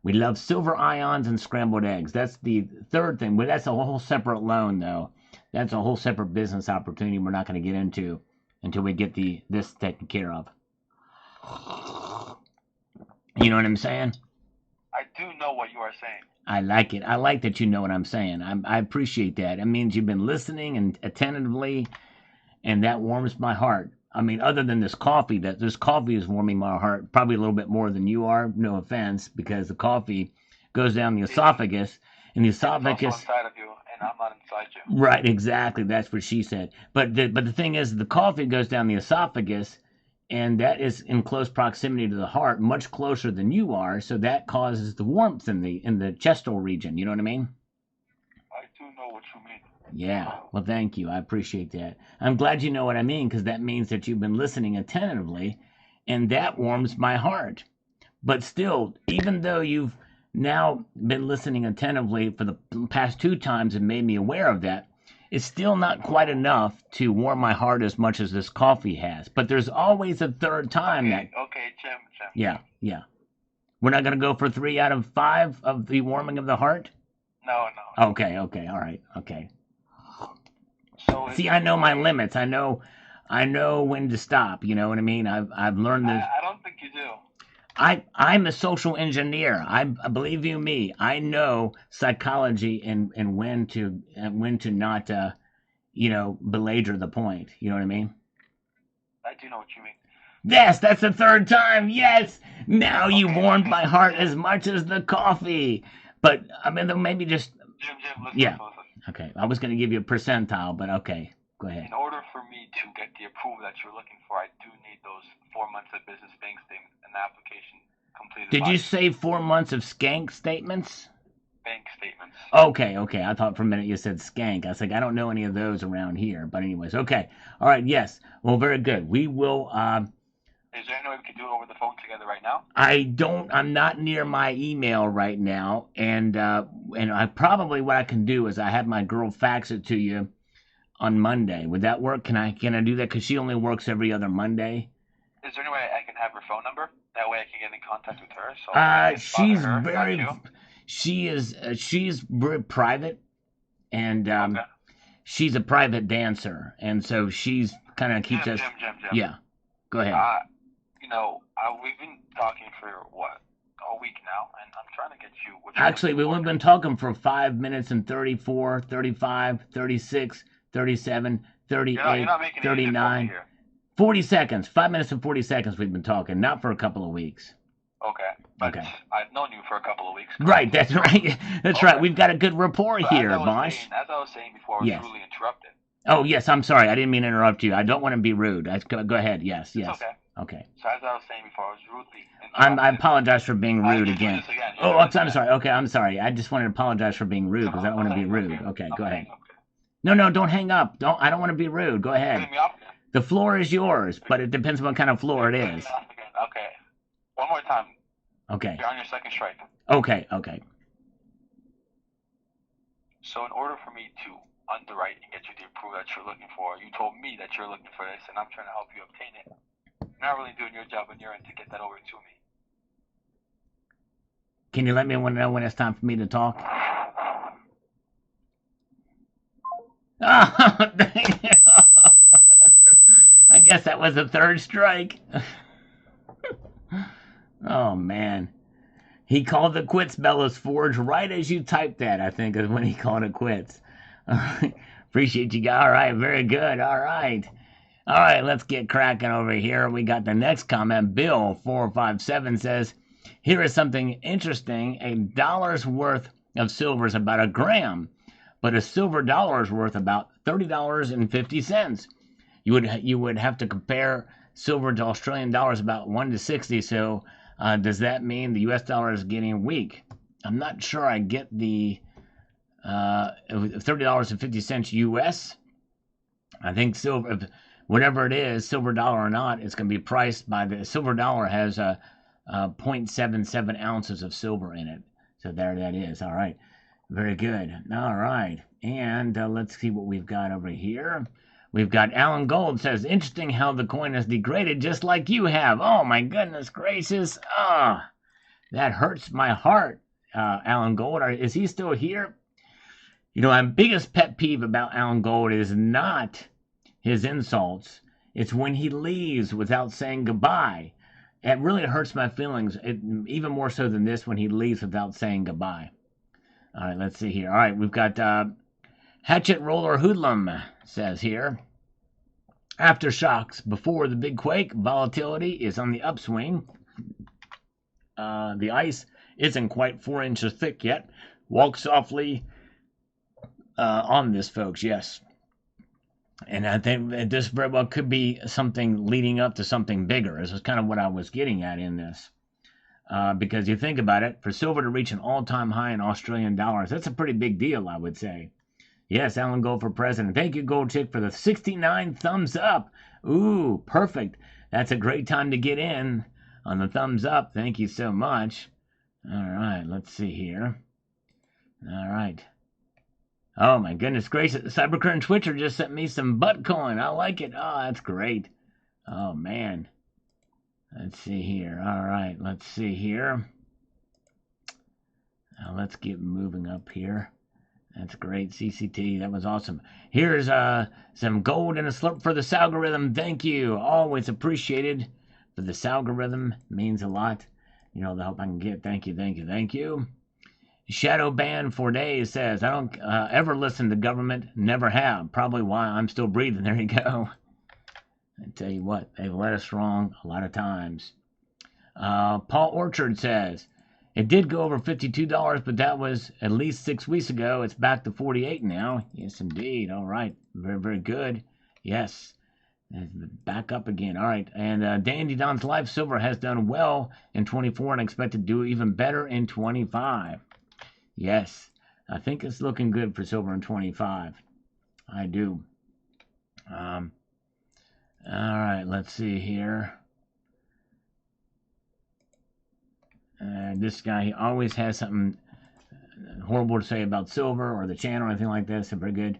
[SPEAKER 1] We love silver ions and scrambled eggs. That's the third thing, but that's a whole separate loan, though. That's a whole separate business opportunity we're not going to get into until we get this taken care of. You know what I'm saying?
[SPEAKER 4] I do know what you are saying.
[SPEAKER 1] I like it. I like that you know what I'm saying. I appreciate that. It means you've been listening and attentively, and that warms my heart. I mean, other than this coffee is warming my heart probably a little bit more than you are. No offense, because the coffee goes down the esophagus, and the esophagus.
[SPEAKER 4] It's also inside of you, and I'm not inside you.
[SPEAKER 1] Right, exactly. That's what she said. But the thing is, the coffee goes down the esophagus, and that is in close proximity to the heart, much closer than you are. So that causes the warmth in the chestal region. You know what I mean?
[SPEAKER 4] I do know what you mean.
[SPEAKER 1] Yeah. Well, thank you. I appreciate that. I'm glad you know what I mean, because that means that you've been listening attentively, and that warms my heart. But still, even though you've now been listening attentively for the past 2 times and made me aware of that, it's still not quite enough to warm my heart as much as this coffee has. But there's always a third time
[SPEAKER 4] Okay, Jim.
[SPEAKER 1] Yeah. We're not going to go for 3 out of 5 of the warming of the heart?
[SPEAKER 4] No.
[SPEAKER 1] Okay, all right, okay.
[SPEAKER 4] So
[SPEAKER 1] See, I know my limits. I know when to stop, you know what I mean? I've learned this.
[SPEAKER 4] I don't think you do.
[SPEAKER 1] I'm a social engineer. I believe you me. I know psychology and when to not belabor the point. You know what I mean?
[SPEAKER 4] I do know what you mean.
[SPEAKER 1] Yes, that's the 3rd time. Yes. Now you warmed my heart as much as the coffee. But I mean, maybe just
[SPEAKER 4] Jim, listen.
[SPEAKER 1] yeah. Okay, I was going to give you a percentile, but okay, go ahead.
[SPEAKER 4] In order for me to get the approval that you're looking for, I do need those 4 months of business bank statement and the application completed.
[SPEAKER 1] Did you say 4 months of skank statements?
[SPEAKER 4] Bank statements.
[SPEAKER 1] Okay. I thought for a minute you said skank. I was like, I don't know any of those around here. But anyways, okay. All right, yes. Well, very good. We will...
[SPEAKER 4] Is there any way we can do it over the phone together right now?
[SPEAKER 1] I'm not near my email right now. And I probably, what I can do is I have my girl fax it to you on Monday. Would that work? Can I do that? Because she only works every other Monday.
[SPEAKER 4] Is there any way I can have her phone number? That way I can get in contact with her. So
[SPEAKER 1] she's very private, and
[SPEAKER 4] okay.
[SPEAKER 1] She's a private dancer, and so she's kind of keeps us.
[SPEAKER 4] Jim.
[SPEAKER 1] Yeah, go ahead.
[SPEAKER 4] We've been talking for what, a week now, and I'm trying to get you.
[SPEAKER 1] Actually, we've been talking for 5 minutes and 34, 35, 36, 37, 38,
[SPEAKER 4] you're not making
[SPEAKER 1] 39,
[SPEAKER 4] here.
[SPEAKER 1] 40 seconds. 5 minutes and 40 seconds we've been talking, not for a couple of weeks.
[SPEAKER 4] Okay, but
[SPEAKER 1] okay.
[SPEAKER 4] I've known you for a couple of weeks.
[SPEAKER 1] Right, that's right. That's right. We've got a good rapport here, Bosh.
[SPEAKER 4] As I was saying before, I was rudely interrupted.
[SPEAKER 1] Oh, yes, I'm sorry. I didn't mean to interrupt you. I don't want to be rude. Go ahead. Yes.
[SPEAKER 4] It's
[SPEAKER 1] okay.
[SPEAKER 4] So as I was saying before, I was rudely interrupted.
[SPEAKER 1] I apologize for being rude again. Oh, I'm sorry. Okay, I'm sorry. I just wanted to apologize for being rude because I don't want to be rude. Okay, go ahead. No, don't hang up. I don't want to be rude. Go ahead. The floor is yours, but it depends on what kind of floor it is.
[SPEAKER 4] Okay. One more time.
[SPEAKER 1] Okay.
[SPEAKER 4] You're on your second strike.
[SPEAKER 1] Okay.
[SPEAKER 4] So in order for me to underwrite and get you the approval that you're looking for. You told me that you're looking for this, and I'm trying to help you obtain it. You're not really doing your job on your end to get that over to me.
[SPEAKER 1] Can you let me know when it's time for me to talk? Oh, dang it. I guess that was the third strike. Oh, man. He called it quits, Bella's Forge, right as you typed that, I think, is when he called it quits. Appreciate you guys. All right, very good. All right. All right, let's get cracking over here. We got the next comment. Bill457 says, here is something interesting. $1 worth of silver is about a gram, but a silver dollar is worth about $30.50. You would have to compare silver to Australian dollars about 1 to 60. So does that mean the U.S. dollar is getting weak? I'm not sure I get the $30.50 U.S. I think silver, whatever it is, silver dollar or not, it's going to be priced by the silver dollar has 0.77 ounces of silver in it. So there that is. All right. Very good. All right. And let's see what we've got over here. We've got Alan Gold says, interesting how the coin has degraded just like you have. Oh, my goodness gracious. That hurts my heart, Alan Gold. Is he still here? You know, my biggest pet peeve about Alan Gold is not his insults. It's when he leaves without saying goodbye. It really hurts my feelings, even more so than this, when he leaves without saying goodbye. All right, let's see here. All right, we've got Hatchet Roller Hoodlum says here, aftershocks before the big quake, volatility is on the upswing. The ice isn't quite 4 inches thick yet. Walk softly on this, folks, yes. And I think this very well could be something leading up to something bigger. This is kind of what I was getting at in this. Because you think about it, for silver to reach an all-time high in Australian dollars, that's a pretty big deal, I would say. Yes, Alan Gold for president. Thank you, Gold Chick, for the 69 thumbs up. Ooh, perfect. That's a great time to get in on the thumbs up. Thank you so much. All right, let's see here. All right. Oh, my goodness gracious. Cybercurrent Twitcher just sent me some butt coin. I like it. Oh, that's great. Oh, man. Let's see here. All right, let's see here. Now, let's get moving up here. That's great, CCT. That was awesome. Here's some gold and a slurp for the algorithm. Thank you. Always appreciated. For the algorithm means a lot. You know, the help I can get. Thank you, thank you, thank you. Shadow Band for Days says, I don't ever listen to government. Never have. Probably why I'm still breathing. There you go. I tell you what, they've led us wrong a lot of times. Paul Orchard says, it did go over $52, but that was at least 6 weeks ago. It's back to 48 now. Yes, indeed. All right. Very, very good. Yes. Back up again. All right. And Dandy Don's Life Silver has done well in 24 and expect to do even better in 25. Yes. I think it's looking good for silver in 25. I do. All right. Let's see here. This guy, he always has something horrible to say about silver or the channel or anything like that. So very good.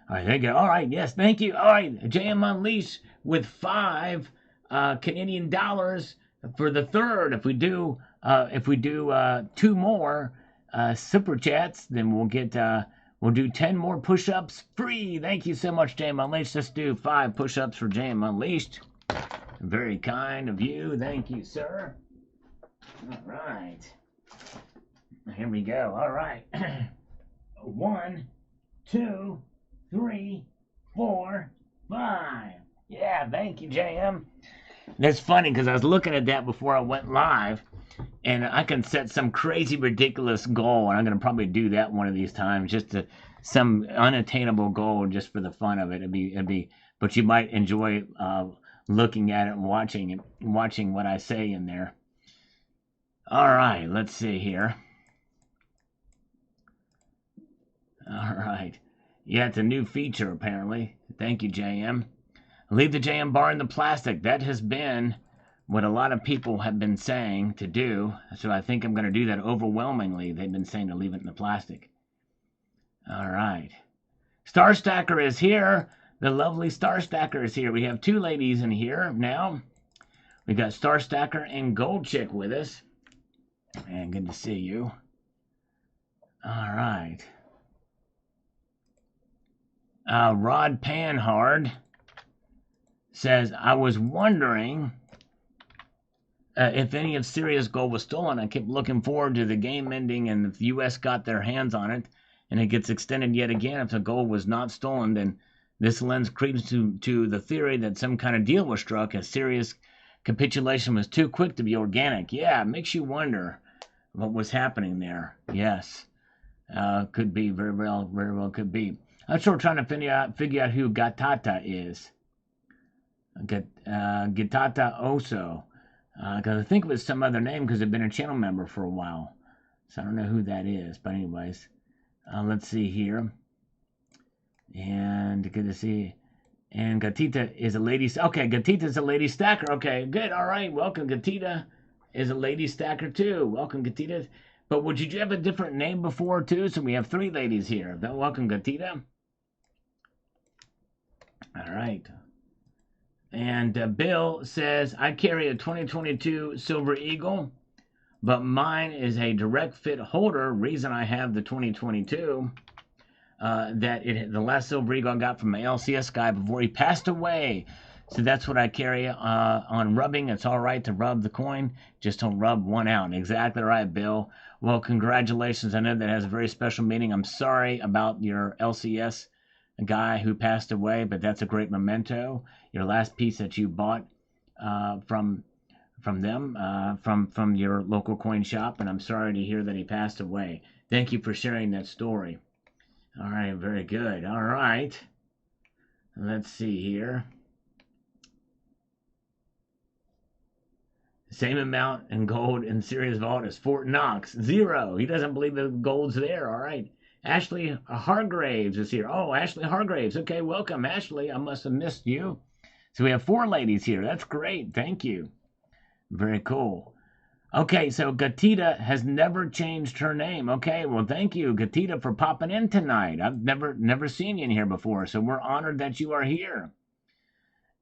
[SPEAKER 1] All right, there you go. All right, yes, thank you. All right, JM Unleashed with 5 Canadian dollars for the third. If we do 2 more super chats, then we'll do 10 more push-ups free. Thank you so much, JM Unleashed. Let's do 5 push-ups for JM Unleashed. Very kind of you. Thank you, sir. All right. Here we go. All right. 1, 2, 3, 4, 5. Yeah, thank you, JM. That's funny because I was looking at that before I went live, and I can set some crazy, ridiculous goal, and I'm going to probably do that one of these times, just some unattainable goal just for the fun of it. It'd be, but you might enjoy looking at it and watching what I say in there. All right, let's see here. All right. Yeah, it's a new feature, apparently. Thank you, JM. Leave the JM bar in the plastic. That has been what a lot of people have been saying to do. So I think I'm going to do that overwhelmingly. They've been saying to leave it in the plastic. All right. Star Stacker is here. The lovely Star Stacker is here. We have two ladies in here now. We got Star Stacker and Gold Chick with us. And good to see you. All right. Rod Panhard says, I was wondering if any of Syria's gold was stolen. I kept looking forward to the game ending, and if the U.S. got their hands on it, and it gets extended yet again, if the gold was not stolen, then this lends credence to the theory that some kind of deal was struck, as Syria's capitulation was too quick to be organic. Yeah, it makes you wonder what was happening there. Yes, could be, very well could be. I'm sort of trying to figure out who Gatata is. Gatata Oso. Because I think it was some other name, because they've been a channel member for a while. So I don't know who that is. But anyways, let's see here. And good to see. And Gatita is a lady. Okay, Gatita is a lady stacker. Okay, good. All right. Welcome. Gatita is a lady stacker too. Welcome, Gatita. But would you have a different name before too? So we have three ladies here. Welcome, Gatita. All right. And Bill says, I carry a 2022 Silver Eagle, but mine is a direct fit holder. Reason I have the 2022, the last Silver Eagle I got from my LCS guy before he passed away. So that's what I carry on rubbing. It's all right to rub the coin. Just don't rub one out. Exactly right, Bill. Well, congratulations. I know that has a very special meaning. I'm sorry about your LCS guy who passed away, but that's a great memento. Your last piece that you bought from them, from your local coin shop, and I'm sorry to hear that he passed away. Thank you for sharing that story. All right, very good. All right. Let's see here. Same amount in gold in Syria's vault as Fort Knox. 0. He doesn't believe the gold's there. All right. Ashley Hargraves is here. Oh, Ashley Hargraves. Okay, welcome, Ashley. I must have missed you. So we have 4 ladies here. That's great. Thank you. Very cool. Okay, so Gatita has never changed her name. Okay, well, thank you, Gatita, for popping in tonight. I've never seen you in here before, so we're honored that you are here.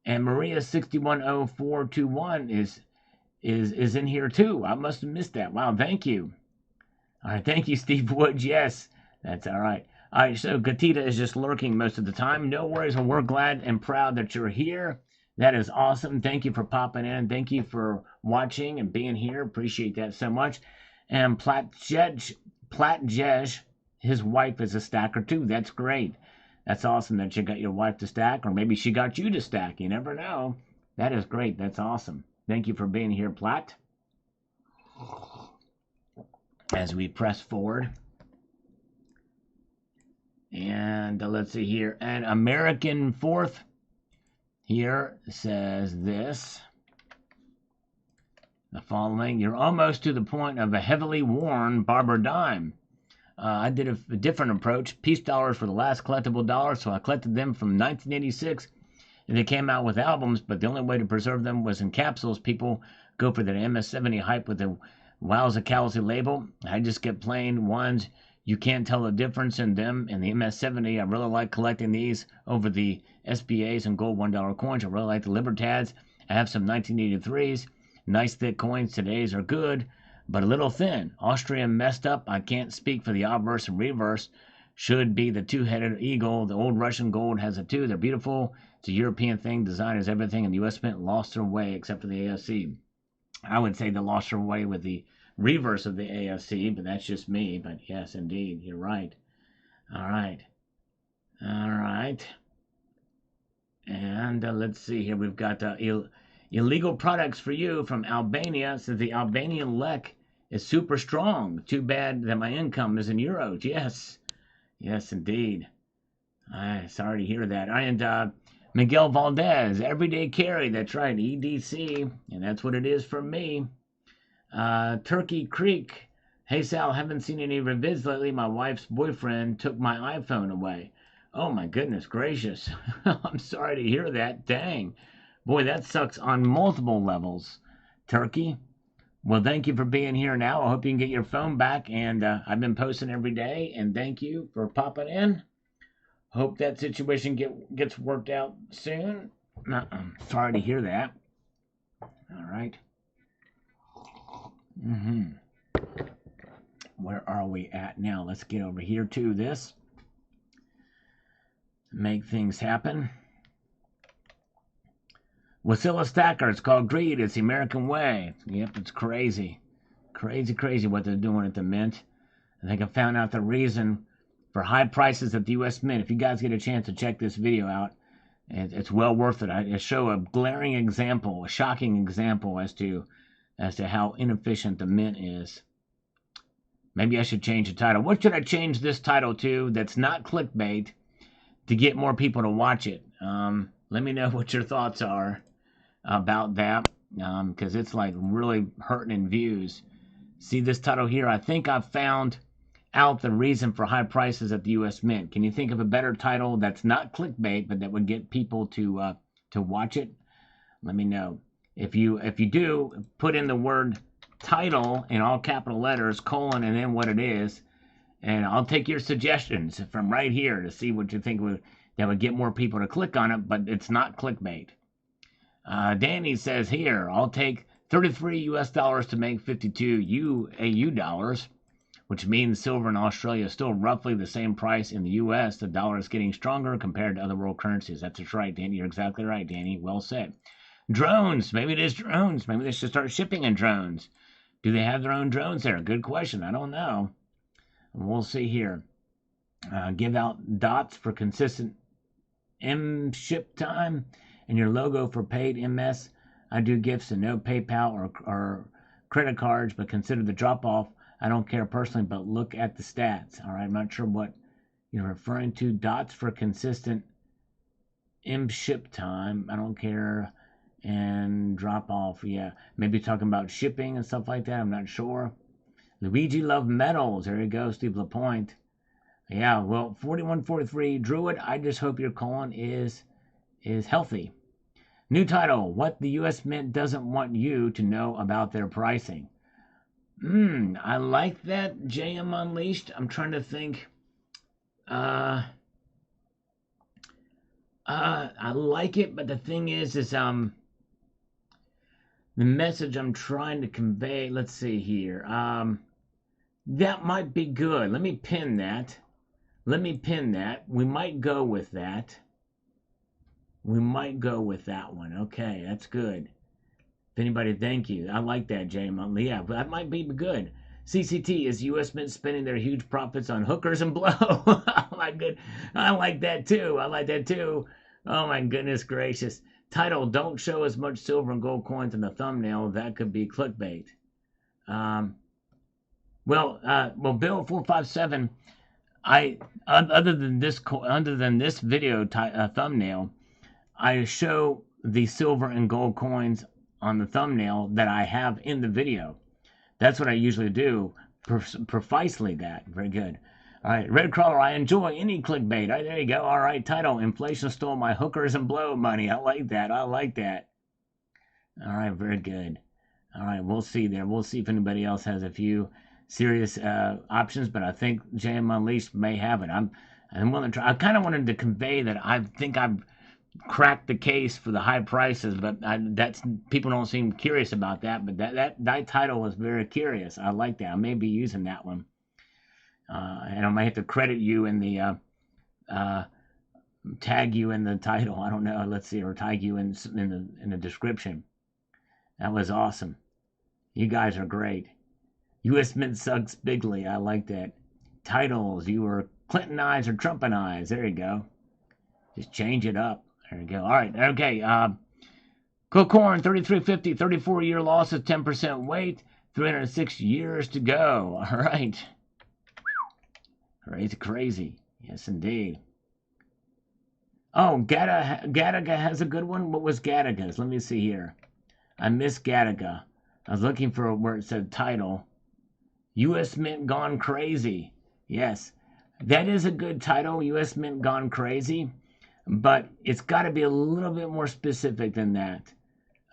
[SPEAKER 1] And Maria 610421 is in here too. I must have missed that. Wow, thank you. All right, thank you, Steve Woods. Yes, that's all right. All right, so Gatita is just lurking most of the time. No worries, and we're glad and proud that you're here. That is awesome. Thank you for popping in. Thank you for watching and being here. Appreciate that so much. And Platjej, his wife is a stacker too. That's great. That's awesome that you got your wife to stack, or maybe she got you to stack. You never know. That is great. That's awesome. Thank you for being here, Platt. As we press forward. And let's see here. And American Fourth here says this. The following. You're almost to the point of a heavily worn barber dime. I did a different approach. Peace dollars for the last collectible dollars, so I collected them from 1986. And they came out with albums, but the only way to preserve them was in capsules. People go for the MS-70 hype with the Wowza label. I just get plain ones. You can't tell the difference in them and the MS-70. I really like collecting these over the SBAs and gold $1 coins. I really like the Libertads. I have some 1983s. Nice thick coins. Today's are good, but a little thin. Austrian messed up. I can't speak for the obverse and reverse. Should be the two-headed eagle. The old Russian gold has a 2. They're beautiful. It's a European thing. Design is everything. And the U.S. Mint lost their way except for the AFC. I would say they lost their way with the reverse of the AFC, but that's just me. But yes, indeed, you're right. All right. All right. And let's see here. We've got illegal products for you from Albania. So the Albanian lek is super strong. Too bad that my income is in euros. Yes. Yes, indeed. Sorry to hear that. And Miguel Valdez, everyday carry. That's right, EDC, and that's what it is for me. Turkey Creek. Hey, Sal, haven't seen any revids lately. My wife's boyfriend took my iPhone away. Oh, my goodness gracious. I'm sorry to hear that. Dang. Boy, that sucks on multiple levels. Turkey. Well, thank you for being here now. I hope you can get your phone back. And I've been posting every day. And thank you for popping in. Hope that situation gets worked out soon. Sorry to hear that. All right. Where are we at now? Let's get over here to this. Make things happen. Wasilla Stacker, it's called greed. It's the American way. Yep, it's crazy. Crazy what they're doing at the Mint. I think I found out the reason for high prices at the U.S. Mint. If you guys get a chance to check this video out, it's well worth it. I show a glaring example, a shocking example as to how inefficient the Mint is. Maybe I should change the title. What should I change this title to that's not clickbait to get more people to watch it? Let me know what your thoughts are about that, because it's like really hurting in views. See this title here? I think I've found out the reason for high prices at the U.S. Mint. Can you think of a better title that's not clickbait, but that would get people to watch it? Let me know. If you do, put in the word title in all capital letters, colon, and then what it is, and I'll take your suggestions from right here to see what you think that would get more people to click on it, but it's not clickbait. Danny says here, I'll take 33 US dollars to make 52 AU dollars, which means silver in Australia is still roughly the same price in the US. The dollar is getting stronger compared to other world currencies. That's right, Danny. You're exactly right, Danny. Well said. Drones. Maybe it is drones. Maybe they should start shipping in drones. Do they have their own drones there? Good question. I don't know. We'll see here. Give out dots for consistent M ship time and your logo for paid MS. I do gifts and no PayPal or credit cards, but consider the drop-off. I don't care personally, but look at the stats. All right, I'm not sure what you're referring to. Dots for consistent M ship time. I don't care. And drop-off, yeah. Maybe talking about shipping and stuff like that. I'm not sure. Luigi Love Metals. There you go, Steve LaPointe. Yeah, well, 4143 Druid. I just hope your colon is healthy. New title, what the U.S. Mint doesn't want you to know about their pricing. I like that, JM Unleashed. I'm trying to think. I like it, but the thing is the message I'm trying to convey, let's see here. That might be good. Let me pin that. We might go with that. One. Okay, that's good. If anybody, thank you. I like that, Jay Montley. Yeah, that might be good. CCT, is U.S. Mint spending their huge profits on hookers and blow? Oh, my good. I like that, too. Oh, my goodness gracious. Title, don't show as much silver and gold coins in the thumbnail. That could be clickbait. Well, Bill 457, other than this video thumbnail, I show the silver and gold coins on the thumbnail that I have in the video. That's what I usually do. Precisely that. Very good. All right, Red Crawler, I enjoy any clickbait. There you go. All right, title, inflation stole my hookers and blow money. I like that. All right, very good. All right, we'll see there. We'll see if anybody else has a few serious options, but I think JM Unleashed may have it. I'm willing to try. I kind of wanted to convey that I think I've cracked the case for the high prices, but that's people don't seem curious about that. But that title was very curious. I like that. I may be using that one, and I might have to credit you in the tag you in the title. I don't know. Let's see, or tag you in the description. That was awesome. You guys are great. U.S. Mint sucks bigly. I like that. Titles. You were Clintonized or Trumpanized. There you go. Just change it up. There you go. All right. Okay. Cook Corn, 3350, 34-year losses, 10% weight, 306 years to go. All right. Crazy. Yes, indeed. Oh, Gattaca has a good one. What was Gattaca's? Let me see here. I missed Gattaca. I was looking for where it said title. U.S. Mint Gone Crazy. Yes, that is a good title, U.S. Mint Gone Crazy. But it's got to be a little bit more specific than that.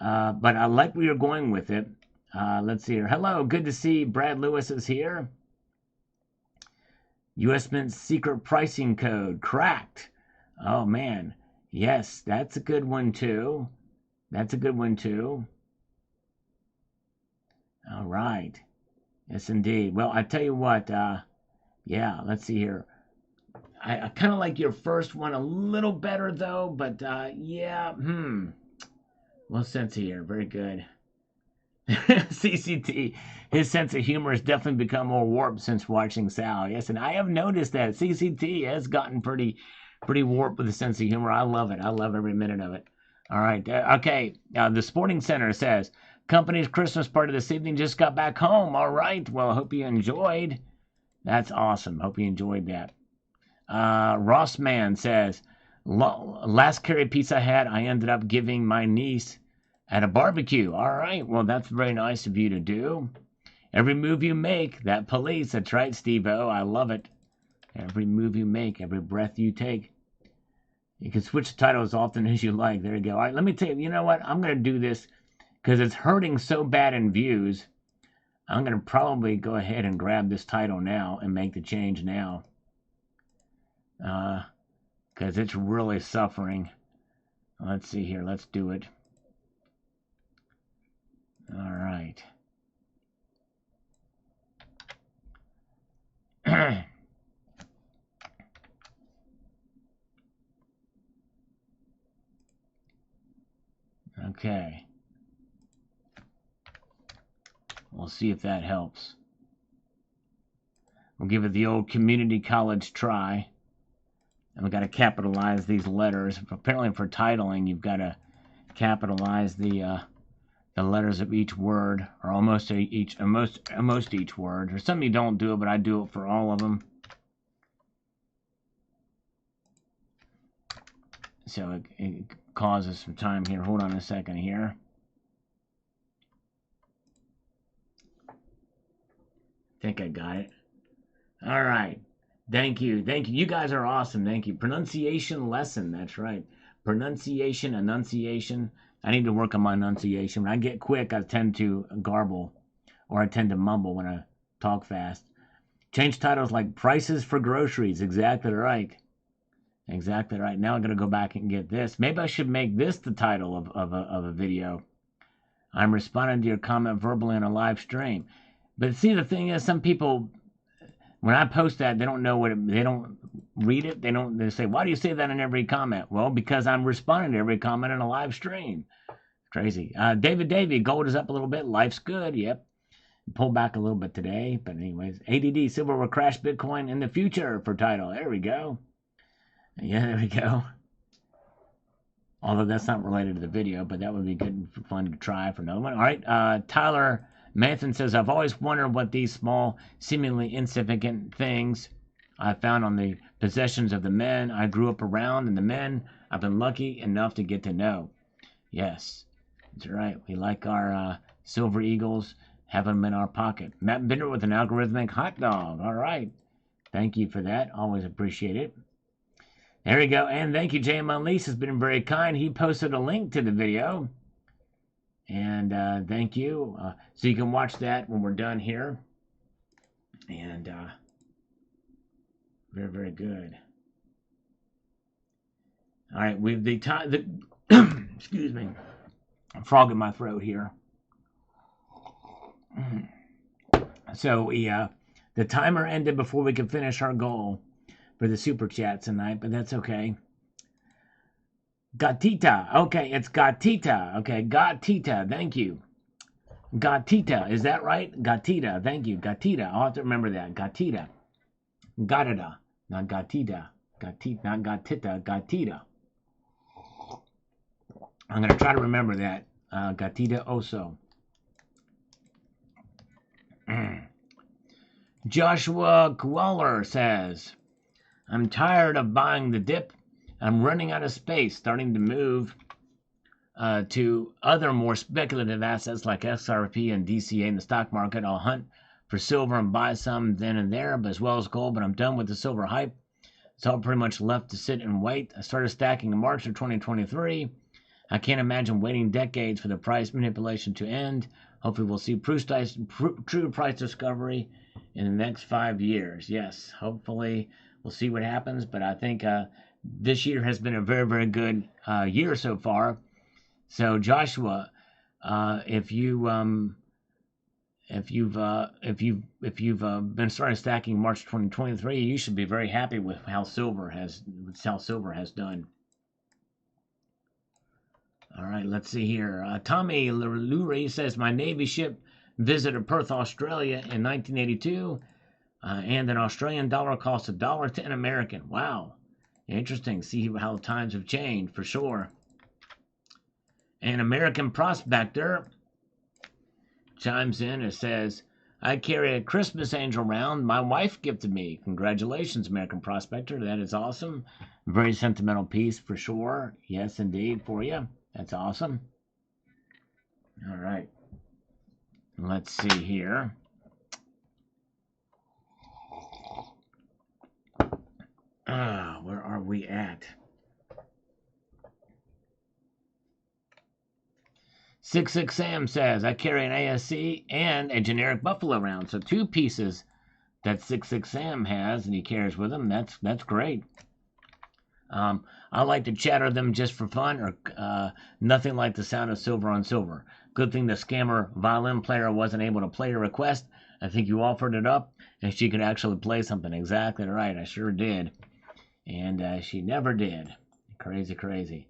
[SPEAKER 1] But I like where you're going with it. Let's see here. Hello, good to see Brad Lewis is here. U.S. Mint secret pricing code cracked. Oh, man. Yes, that's a good one, too. That's a good one, too. All right. Yes, indeed. Well, I tell you what, yeah, let's see here. I kind of like your first one a little better, though, but yeah, well, sense here. Very good. CCT, his sense of humor has definitely become more warped since watching Sal. Yes, and I have noticed that CCT has gotten pretty warped with a sense of humor. I love it. I love every minute of it. All right. Okay. The Sporting Center says company's Christmas party this evening just got back home. All right. Well, I hope you enjoyed. That's awesome. Hope you enjoyed that. Rossman says, last carry piece I had, I ended up giving my niece at a barbecue. All right. Well, that's very nice of you to do. Every move you make, that police. That's right, Steve-O. I love it. Every move you make, every breath you take. You can switch the title as often as you like. There you go. All right, let me tell you, you know what? I'm going to do this because it's hurting so bad in views. I'm going to probably go ahead and grab this title now and make the change now. Because it's really suffering. Let's see here. Let's do it. All right. Okay. We'll see if that helps. We'll give it the old community college try. And we've got to capitalize these letters. Apparently for titling, you've got to capitalize the letters of each word, or almost each word. Or some you don't do it, but I do it for all of them. So it causes some time here. Hold on a second here. I think I got it. All right. Thank you. Thank you. You guys are awesome. Thank you. Pronunciation lesson. That's right. Pronunciation, enunciation. I need to work on my enunciation. When I get quick, I tend to garble, or I tend to mumble when I talk fast. Change titles like prices for groceries. Exactly right. Exactly right. Now I'm going to go back and get this. Maybe I should make this the title of a video. I'm responding to your comment verbally on a live stream. But see, the thing is, some people, when I post that, they don't know they don't read it. They say, why do you say that in every comment? Well, because I'm responding to every comment in a live stream. Crazy. David Davey, gold is up a little bit. Life's good. Yep. Pull back a little bit today. But anyways, ADD, silver will crash Bitcoin in the future for title. There we go. Yeah, there we go. Although that's not related to the video, but that would be good and fun to try for another one. All right, Tyler Manson says, I've always wondered what these small, seemingly insignificant things I found on the possessions of the men I grew up around and the men I've been lucky enough to get to know. Yes, that's right. We like our silver eagles, having them in our pocket. Matt Binder with an algorithmic hot dog. All right. Thank you for that. Always appreciate it. There we go. And thank you, JM Unleashed has been very kind. He posted a link to the video. And thank you. So you can watch that when we're done here. And very, very good. All right, we've the time. Excuse me, frog in my throat here. So we the timer ended before we could finish our goal for the super chat tonight, but that's okay. Gatita. Okay, it's Gatita. Okay, Gatita. Thank you. Gatita. Is that right? Gatita. Thank you. Gatita. I'll have to remember that. Gatita. Gatita. Not Gatita. Gatita. Not Gatita. Gatita. I'm going to try to remember that. Gatita Oso. Joshua Kualer says, I'm tired of buying the dip. I'm running out of space, starting to move to other more speculative assets like XRP and DCA in the stock market. I'll hunt for silver and buy some then and there, but as well as gold, but I'm done with the silver hype. It's all pretty much left to sit and wait. I started stacking in March of 2023. I can't imagine waiting decades for the price manipulation to end. Hopefully we'll see true price discovery in the next 5 years. Yes, hopefully we'll see what happens, but I think this year has been a very, very good year so far. So Joshua, if you've been starting stacking March 2023, you should be very happy with how silver has done. All right, let's see here. Tommy Lurie says my Navy ship visited Perth, Australia in 1982, and an Australian dollar cost $1.10 American. Wow, interesting. See how times have changed for sure. An American prospector chimes in and says, I carry a Christmas angel round my wife gifted me. Congratulations, American prospector. That is awesome. Very sentimental piece for sure. Yes, indeed, for you. That's awesome. All right. Let's see here. Where are we at? 66 Sam says, I carry an ASC and a generic buffalo round. So 2 pieces that 66 Sam has and he carries with him. That's great. I like to chatter them just for fun, or nothing like the sound of silver on silver. Good thing the scammer violin player wasn't able to play your request. I think you offered it up, and she could actually play something. Exactly right, I sure did. And she never did. Crazy, crazy.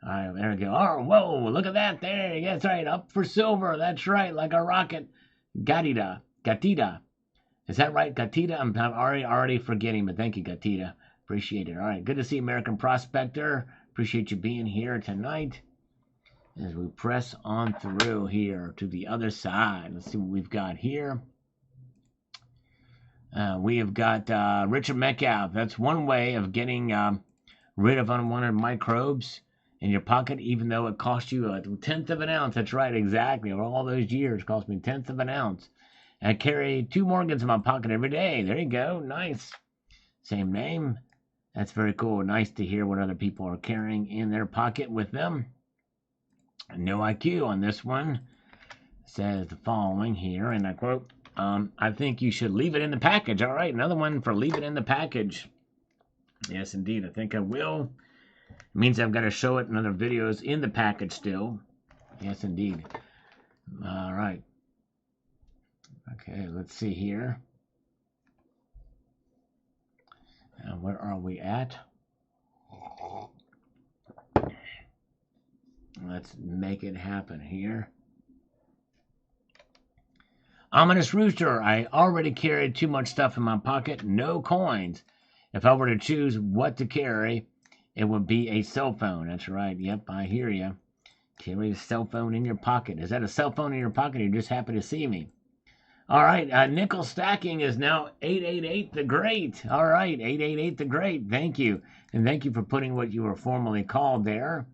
[SPEAKER 1] All right, there we go. Oh, whoa, look at that there. That's right, up for silver. That's right, like a rocket. Gatita. Is that right, Gatita? I'm already forgetting, but thank you, Gatita. Appreciate it. All right, good to see American Prospector. Appreciate you being here tonight as we press on through here to the other side. Let's see what we've got here. We have got Richard Metcalf. That's one way of getting rid of unwanted microbes in your pocket, even though it cost you a 1/10 of an ounce. That's right, exactly. Over all those years, it cost me 1/10 of an ounce. I carry 2 Morgans in my pocket every day. There you go. Nice. Same name. That's very cool. Nice to hear what other people are carrying in their pocket with them. No IQ on this one. Says the following here, and I quote, I think you should leave it in the package. All right, another one for leave it in the package. Yes, indeed. I think I will. It means I've got to show it in other videos in the package still. Yes, indeed. All right. Okay, let's see here. Where are we at? Let's make it happen here. Ominous Rooster, I already carried too much stuff in my pocket. No coins. If I were to choose what to carry, it would be a cell phone. That's right. Yep, I hear you. Carry a cell phone in your pocket. Is that a cell phone in your pocket? You're just happy to see me. All right, nickel stacking is now 888 the Great. All right, 888 the Great. Thank you. And thank you for putting what you were formerly called there.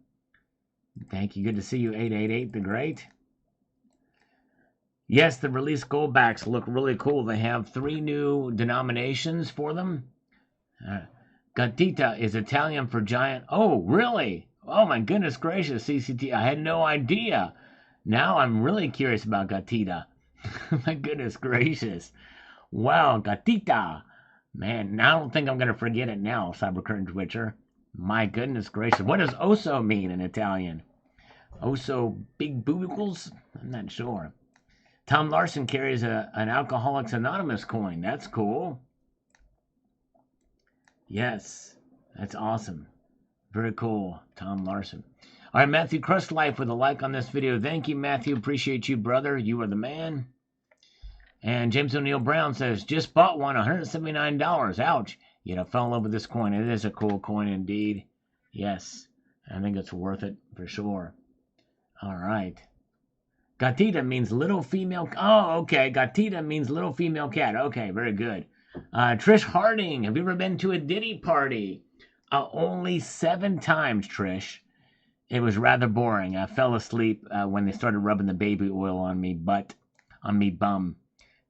[SPEAKER 1] Thank you. Good to see you, 888 the Great. Yes, the release goldbacks look really cool. They have 3 new denominations for them. Gatita is Italian for giant. Oh, really? Oh, my goodness gracious, CCT. I had no idea. Now I'm really curious about Gatita. My goodness gracious. Wow, Gatita. Man, I don't think I'm going to forget it now, Cybercurtain Twitcher. My goodness gracious. What does osso mean in Italian? Osso big boobicles? I'm not sure. Tom Larson carries an Alcoholics Anonymous coin. That's cool. Yes, that's awesome. Very cool, Tom Larson. All right, Matthew Crust Life with a like on this video. Thank you, Matthew. Appreciate you, brother. You are the man. And James O'Neill Brown says, just bought one, $179. Ouch. You know, fell in love with this coin. It is a cool coin indeed. Yes, I think it's worth it for sure. All right. Gatita means little female. Oh, okay. Gatita means little female cat. Okay, very good. Trish Harding, have you ever been to a Diddy party? Only 7 times, Trish. It was rather boring. I fell asleep when they started rubbing the baby oil on me bum.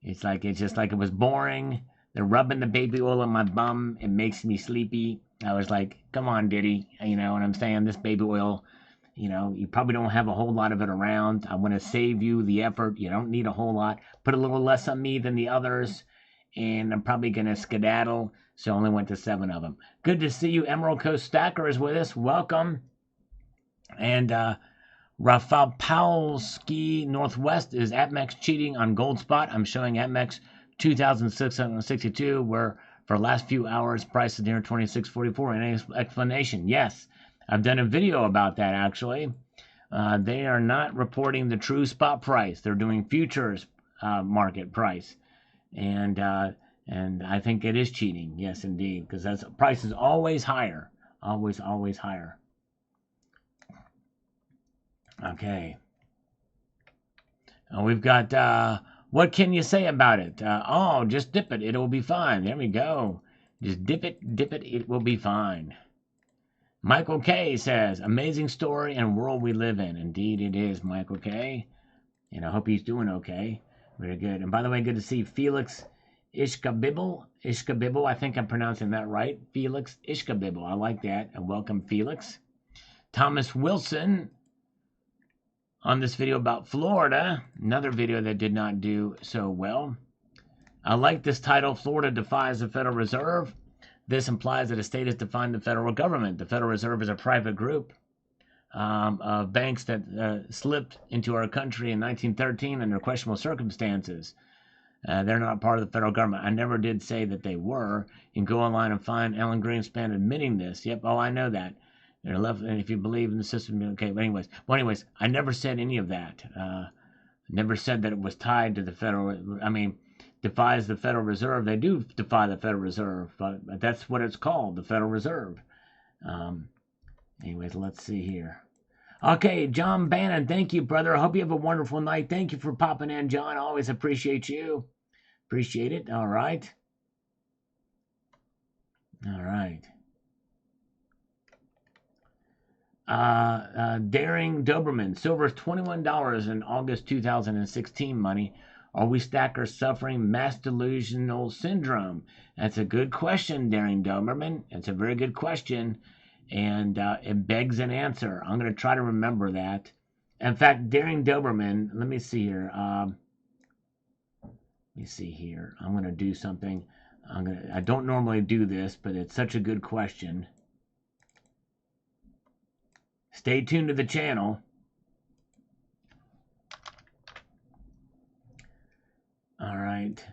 [SPEAKER 1] It's just like it was boring. They're rubbing the baby oil on my bum. It makes me sleepy. I was like, come on, Diddy. You know what I'm saying? This baby oil, you know, you probably don't have a whole lot of it around. I want to save you the effort. You don't need a whole lot. Put a little less on me than the others. and I'm probably going to skedaddle, so I only went to 7 of them. Good to see you. Emerald Coast Stacker is with us. Welcome. And Rafalski Northwest is APMEX cheating on gold spot. I'm showing APMEX 2,662, where for the last few hours, price is near 26.44. Any explanation? Yes. I've done a video about that, actually. They are not reporting the true spot price. They're doing futures market price. And I think it is cheating. Yes, indeed. Because that's price is always higher. Always higher. Okay. We've got, what can you say about it? Oh, just dip it. It will be fine. There we go. Just dip it. It will be fine. Michael K says, amazing story and world we live in. Indeed it is, Michael K. And I hope he's doing okay. Very good. And by the way, good to see Felix Ishkabibble. Ishkabibble, I think I'm pronouncing that right. Felix Ishkabibble. I like that. And welcome, Felix. Thomas Wilson on this video about Florida. Another video that did not do so well. I like this title, Florida Defies the Federal Reserve. This implies that a state has defined the federal government. The Federal Reserve is a private group of banks that slipped into our country in 1913 under questionable circumstances. They're not part of the federal government. I never did say that they were. You can go online and find Alan Greenspan admitting this. Yep, oh, I know that. They're left, and if you believe in the system, okay. But anyways, I never said any of that. Never said that it was tied to the federal. I mean, defies the Federal Reserve. They do defy the Federal Reserve, but that's what it's called, the Federal Reserve. Anyways, let's see here. Okay, John Bannon, thank you, brother. I hope you have a wonderful night. Thank you for popping in, John. I always appreciate you. Appreciate it. All right. All right. Daring Doberman, silver is $21 in August 2016 money. Are we stackers suffering mass delusional syndrome? That's a good question, Daring Doberman. It's a very good question, and it begs an answer. I'm going to try to remember that. In fact, Daring Doberman, let me see here. I'm going to do something. I don't normally do this, but it's such a good question. Stay tuned to the channel. All right.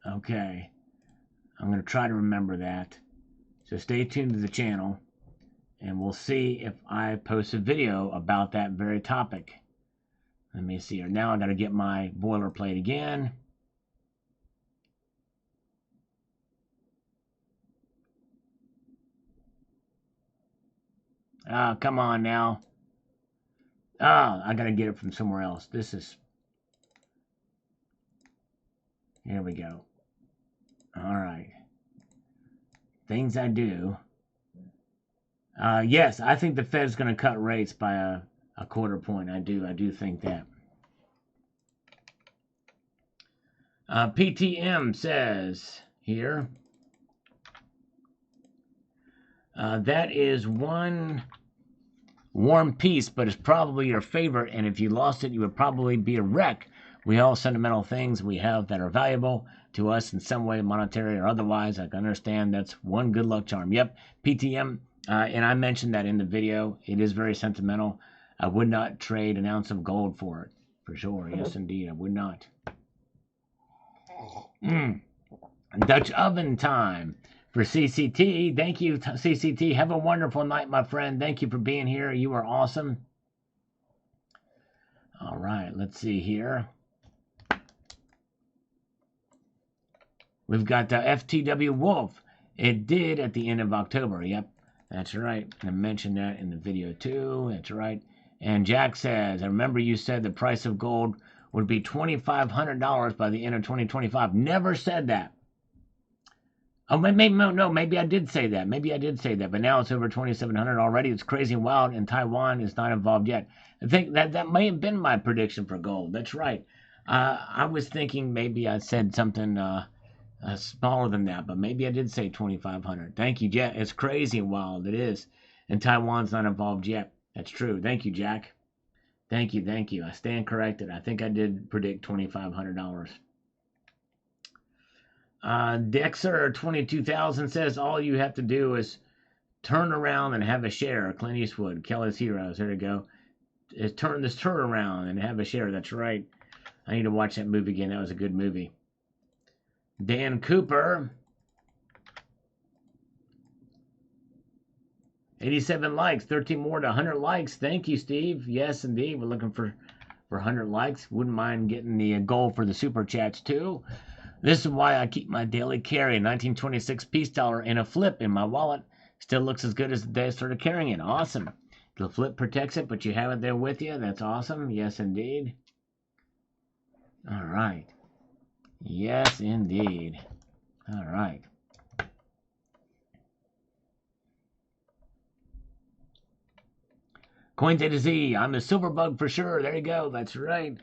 [SPEAKER 1] Okay. I'm going to try to remember that. So stay tuned to the channel, and we'll see if I post a video about that very topic. Let me see here. Now I got to get my boilerplate again. Oh, come on now. Oh, I got to get it from somewhere else. This is... Here we go. All right. Things I do. Yes, I think the Fed's going to cut rates by a quarter point. I do think that. PTM says here, that is one warm piece, but it's probably your favorite, and if you lost it, you would probably be a wreck. We all sentimental things we have that are valuable to us in some way, monetary or otherwise. I can understand that's one good luck charm. Yep, PTM, and I mentioned that in the video. It is very sentimental. I would not trade an ounce of gold for it, for sure. Yes, indeed, I would not. Dutch oven time for CCT. Thank you, CCT. Have a wonderful night, my friend. Thank you for being here. You are awesome. All right, let's see here. We've got FTW Wolf. It did at the end of October. Yep, that's right. I mentioned that in the video too. That's right. And Jack says, I remember you said the price of gold would be $2,500 by the end of 2025. Never said that. Oh, maybe I did say that. Maybe I did say that, but now it's over 2,700 already. It's crazy and wild, and Taiwan is not involved yet. I think that may have been my prediction for gold. That's right. I was thinking maybe I said something Smaller than that, but maybe I did say 2,500. Thank you, Jack. It's crazy and wild. It is. And Taiwan's not involved yet. That's true. Thank you, Jack. Thank you, thank you. I stand corrected. I think I did predict $2,500. Dexter 22,000 says all you have to do is turn around and have a share. Clint Eastwood, Kelly's Heroes. There you go. Turn around and have a share. That's right. I need to watch that movie again. That was a good movie. Dan Cooper, 87 likes, 13 more to 100 likes. Thank you, Steve. Yes, indeed. We're looking for 100 likes. Wouldn't mind getting the goal for the super chats, too. This is why I keep my daily carry, a 1926 peace dollar and a flip in my wallet. Still looks as good as the day I started carrying it. Awesome. The flip protects it, but you have it there with you. That's awesome. Yes, indeed. All right. Yes, indeed. All right. Coins A to Z. I'm a silver bug for sure. There you go. That's right.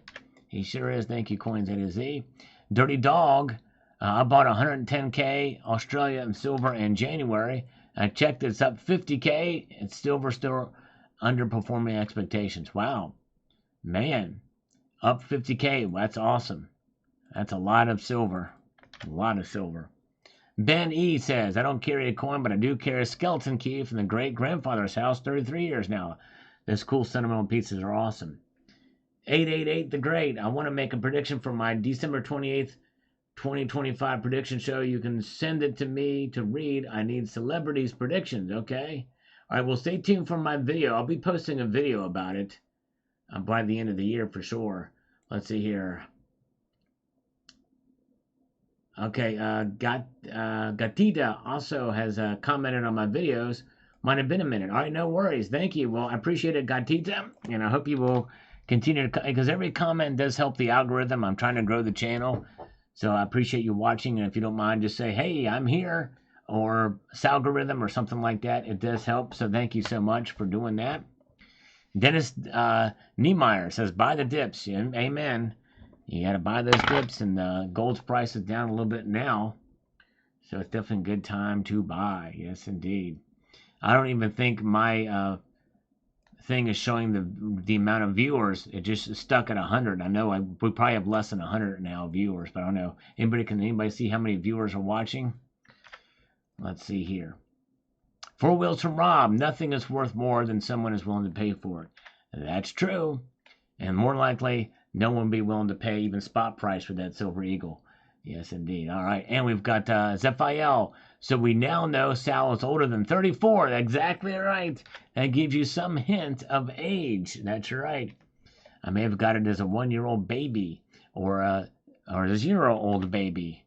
[SPEAKER 1] He sure is. Thank you, Coins A to Z. Dirty Dog. I bought 110K Australia in silver in January. I checked. It's up 50K. It's silver still underperforming expectations. Wow. Man. Up 50K. That's awesome. That's a lot of silver. A lot of silver. Ben E says, I don't carry a coin, but I do carry a skeleton key from the great-grandfather's house, 33 years now. Those cool sentimental pieces are awesome. 888 the Great. I want to make a prediction for my December 28th, 2025 prediction show. You can send it to me to read. I need celebrities' predictions, okay? All right, well, stay tuned for my video. I'll be posting a video about it by the end of the year for sure. Let's see here. Okay, Gatita also has commented on my videos. Might have been a minute. All right, no worries. Thank you. Well, I appreciate it, Gatita, and I hope you will continue to, because every comment does help the algorithm. I'm trying to grow the channel, so I appreciate you watching, and if you don't mind, just say, hey, I'm here, or algorithm or something like that. It does help, so thank you so much for doing that. Dennis Niemeyer says, buy the dips. Amen. You got to buy those dips, and gold's price is down a little bit now. So it's definitely a good time to buy. Yes, indeed. I don't even think my thing is showing the amount of viewers. It just stuck at 100. I know we probably have less than 100 now viewers, but I don't know. Can anybody see how many viewers are watching? Let's see here. 4 Wheels from Rob. Nothing is worth more than someone is willing to pay for it. That's true. And more likely, no one would be willing to pay even spot price for that Silver Eagle. Yes, indeed. All right. And we've got Zephiel. So we now know Sal is older than 34. Exactly right. That gives you some hint of age. That's right. I may have got it as a 1-year-old baby or a 0-year-old baby.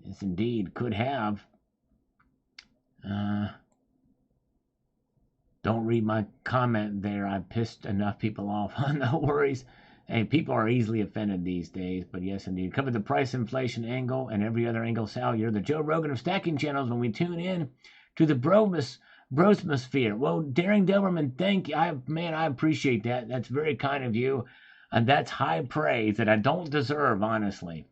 [SPEAKER 1] Yes, indeed. Could have. Don't read my comment there. I pissed enough people off. No worries. Hey, people are easily offended these days, but yes, indeed. Cover the price inflation angle and every other angle. Sal, you're the Joe Rogan of stacking channels when we tune in to the Brosmosphere. Well, Daring Doberman, thank you. I appreciate that. That's very kind of you. And that's high praise that I don't deserve, honestly.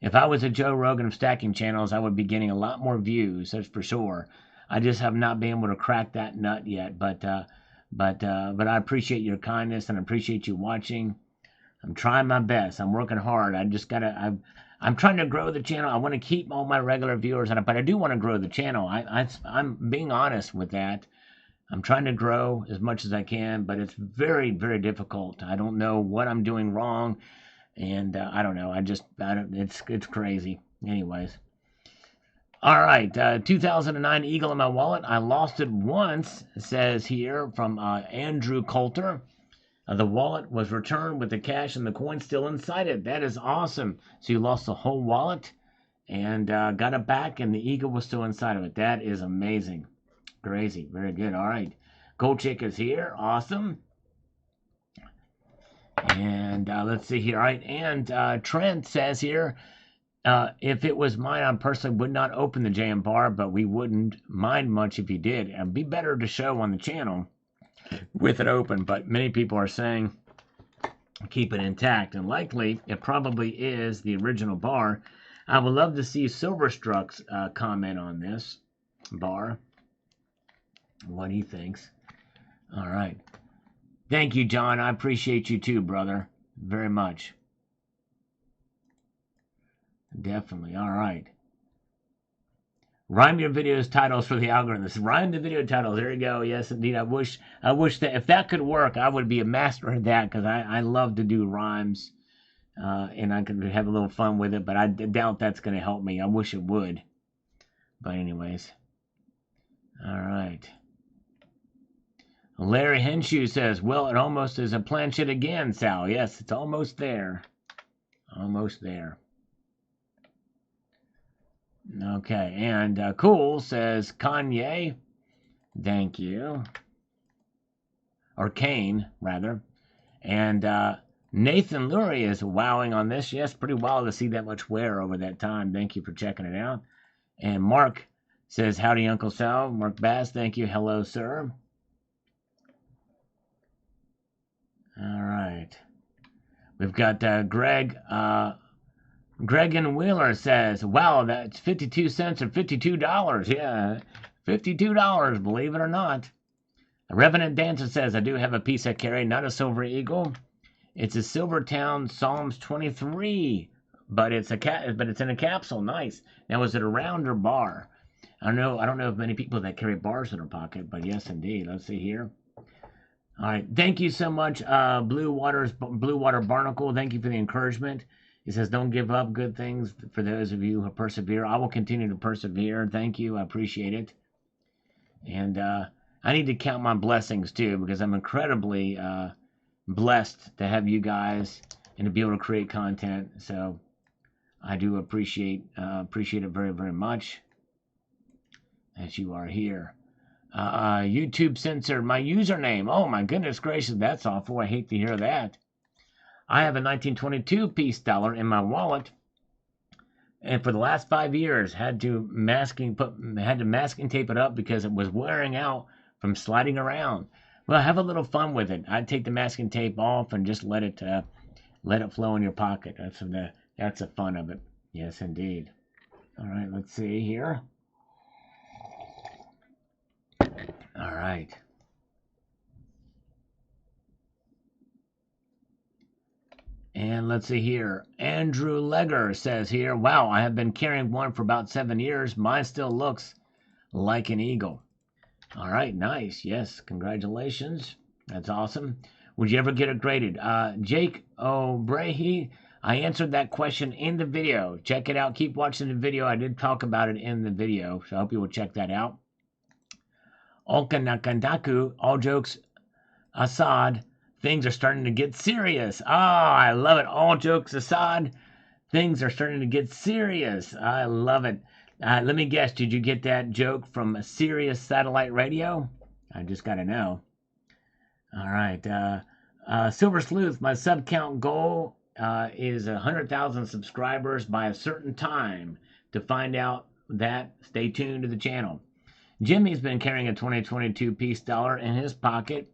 [SPEAKER 1] If I was a Joe Rogan of stacking channels, I would be getting a lot more views, that's for sure. I just have not been able to crack that nut yet, but I appreciate your kindness and I appreciate you watching. I'm trying my best. I'm working hard. I'm trying to grow the channel. I want to keep all my regular viewers, but I do want to grow the channel. I'm being honest with that. I'm trying to grow as much as I can, but it's very, very difficult. I don't know what I'm doing wrong, and I don't know. It's crazy. Anyways. All right, 2009 Eagle in my wallet. I lost it once, says here from Andrew Coulter. The wallet was returned with the cash and the coin still inside it. That is awesome. So you lost the whole wallet and got it back, and the Eagle was still inside of it. That is amazing. Crazy. Very good. All right. Gold Chick is here. Awesome. And let's see here. All right, and Trent says here, if it was mine, I personally would not open the JM bar, but we wouldn't mind much if you did. It'd be better to show on the channel with it open, but many people are saying keep it intact, and likely it probably is the original bar. I would love to see Silverstruck's comment on this bar, what he thinks. All right. Thank you, John. I appreciate you too, brother. Very much. Definitely. All right. Rhyme your videos titles for the algorithms. Rhyme the video titles. There you go. Yes, indeed. I wish that if that could work, I would be a master at that, because I love to do rhymes, and I could have a little fun with it. But I doubt that's going to help me. I wish it would. But anyways. All right. Larry Henshaw says, well, it almost is a planchette again, Sal. Yes, it's almost there. Almost there. Okay, and Cool says, Kanye. Thank you. Or Kane, rather. And Nathan Lurie is wowing on this. Yes, pretty wild to see that much wear over that time. Thank you for checking it out. And Mark says, howdy, Uncle Sal. Mark Bass, thank you. Hello, sir. All right. We've got Greg. Greg and Wheeler says, wow, that's 52 cents or $52. Yeah, $52, believe it or not. Revenant Dancer says, I do have a piece I carry, not a silver eagle. It's a Silvertown Psalms 23, but it's in a capsule. Nice. Now, is it a round or bar? I don't know of many people that carry bars in their pocket, but yes, indeed. Let's see here. All right. Thank you so much, Blue Water Barnacle. Thank you for the encouragement. He says, don't give up. Good things for those of you who persevere. I will continue to persevere. Thank you. I appreciate it. And I need to count my blessings, too, because I'm incredibly blessed to have you guys and to be able to create content. So I do appreciate it very, very much that you are here. YouTube censored my username. Oh, my goodness gracious. That's awful. I hate to hear that. I have a 1922 piece dollar in my wallet, and for the last 5 years had to masking tape it up because it was wearing out from sliding around. Well, have a little fun with it. I'd take the masking tape off and just let it flow in your pocket. That's the fun of it. Yes, indeed. All right, let's see here. All right. And let's see here. Andrew Legger says here, wow, I have been carrying one for about 7 years. Mine still looks like an eagle. All right, nice. Yes, congratulations. That's awesome. Would you ever get it graded? Jake O'Brahe, I answered that question in the video. Check it out. Keep watching the video. I did talk about it in the video, so I hope you will check that out. Okanakandaku, all jokes aside, things are starting to get serious. Oh, I love it. All jokes aside, things are starting to get serious. I love it. Let me guess, did you get that joke from Sirius Satellite Radio? I just got to know. All right. Silver Sleuth, my sub count goal is 100,000 subscribers by a certain time. To find out that, stay tuned to the channel. Jimmy's been carrying a 2022 piece dollar in his pocket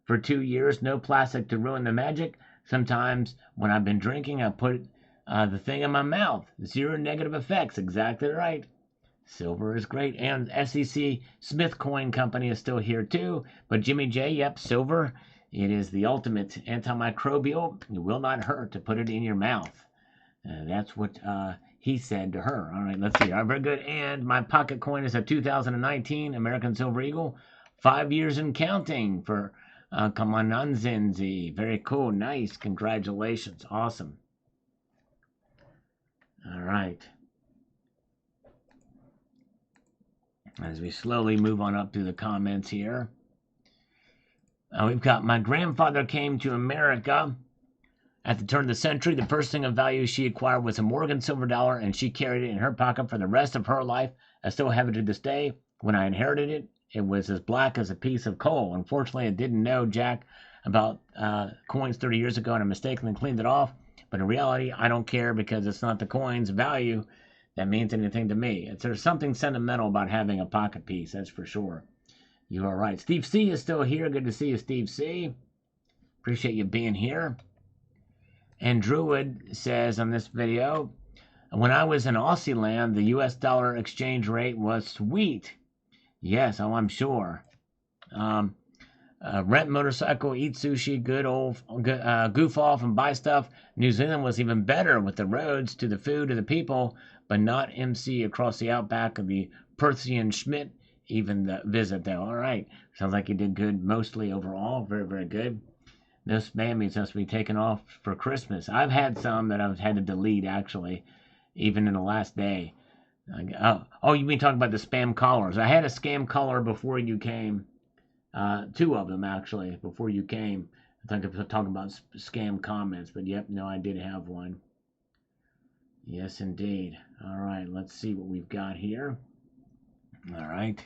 [SPEAKER 1] for 2 years. No plastic to ruin the magic. Sometimes when I've been drinking, I put the thing in my mouth. Zero negative effects. Exactly right. Silver is great. And SEC Smith Coin Company is still here too. But Jimmy J, yep, silver. It is the ultimate antimicrobial. It will not hurt to put it in your mouth. That's what he said to her. All right, let's see. All right, very good. And my pocket coin is a 2019 American Silver Eagle. 5 years and counting for Kamananzenzi. Very cool. Nice. Congratulations. Awesome. All right. As we slowly move on up through the comments here. We've got, my grandfather came to America at the turn of the century. The first thing of value she acquired was a Morgan silver dollar, and she carried it in her pocket for the rest of her life. I still have it to this day. When I inherited it, it was as black as a piece of coal. Unfortunately, I didn't know jack about coins 30 years ago, and I mistakenly cleaned it off. But in reality, I don't care, because it's not the coin's value that means anything to me. There's something sentimental about having a pocket piece, that's for sure. You are right. Steve C is still here. Good to see you, Steve C. Appreciate you being here. And Druid says on this video, When I was in Aussie land, the US dollar exchange rate was sweet. Yes, oh, I'm sure. Um, Rent motorcycle, eat sushi, goof off and buy stuff. New Zealand was even better with the roads to the food to the people, but not MC across the outback of the Perthian Schmidt. Even the visit though. All right, sounds like you did good mostly overall. Very, very good. No spammies must be taken off for Christmas. I've had some that I've had to delete actually, even in the last day. Oh, you mean talking about the spam callers? I had a scam caller before you came. Two of them actually before you came. I think I was talking about scam comments, but yep, no, I did have one. Yes, indeed. All right, let's see what we've got here. All right.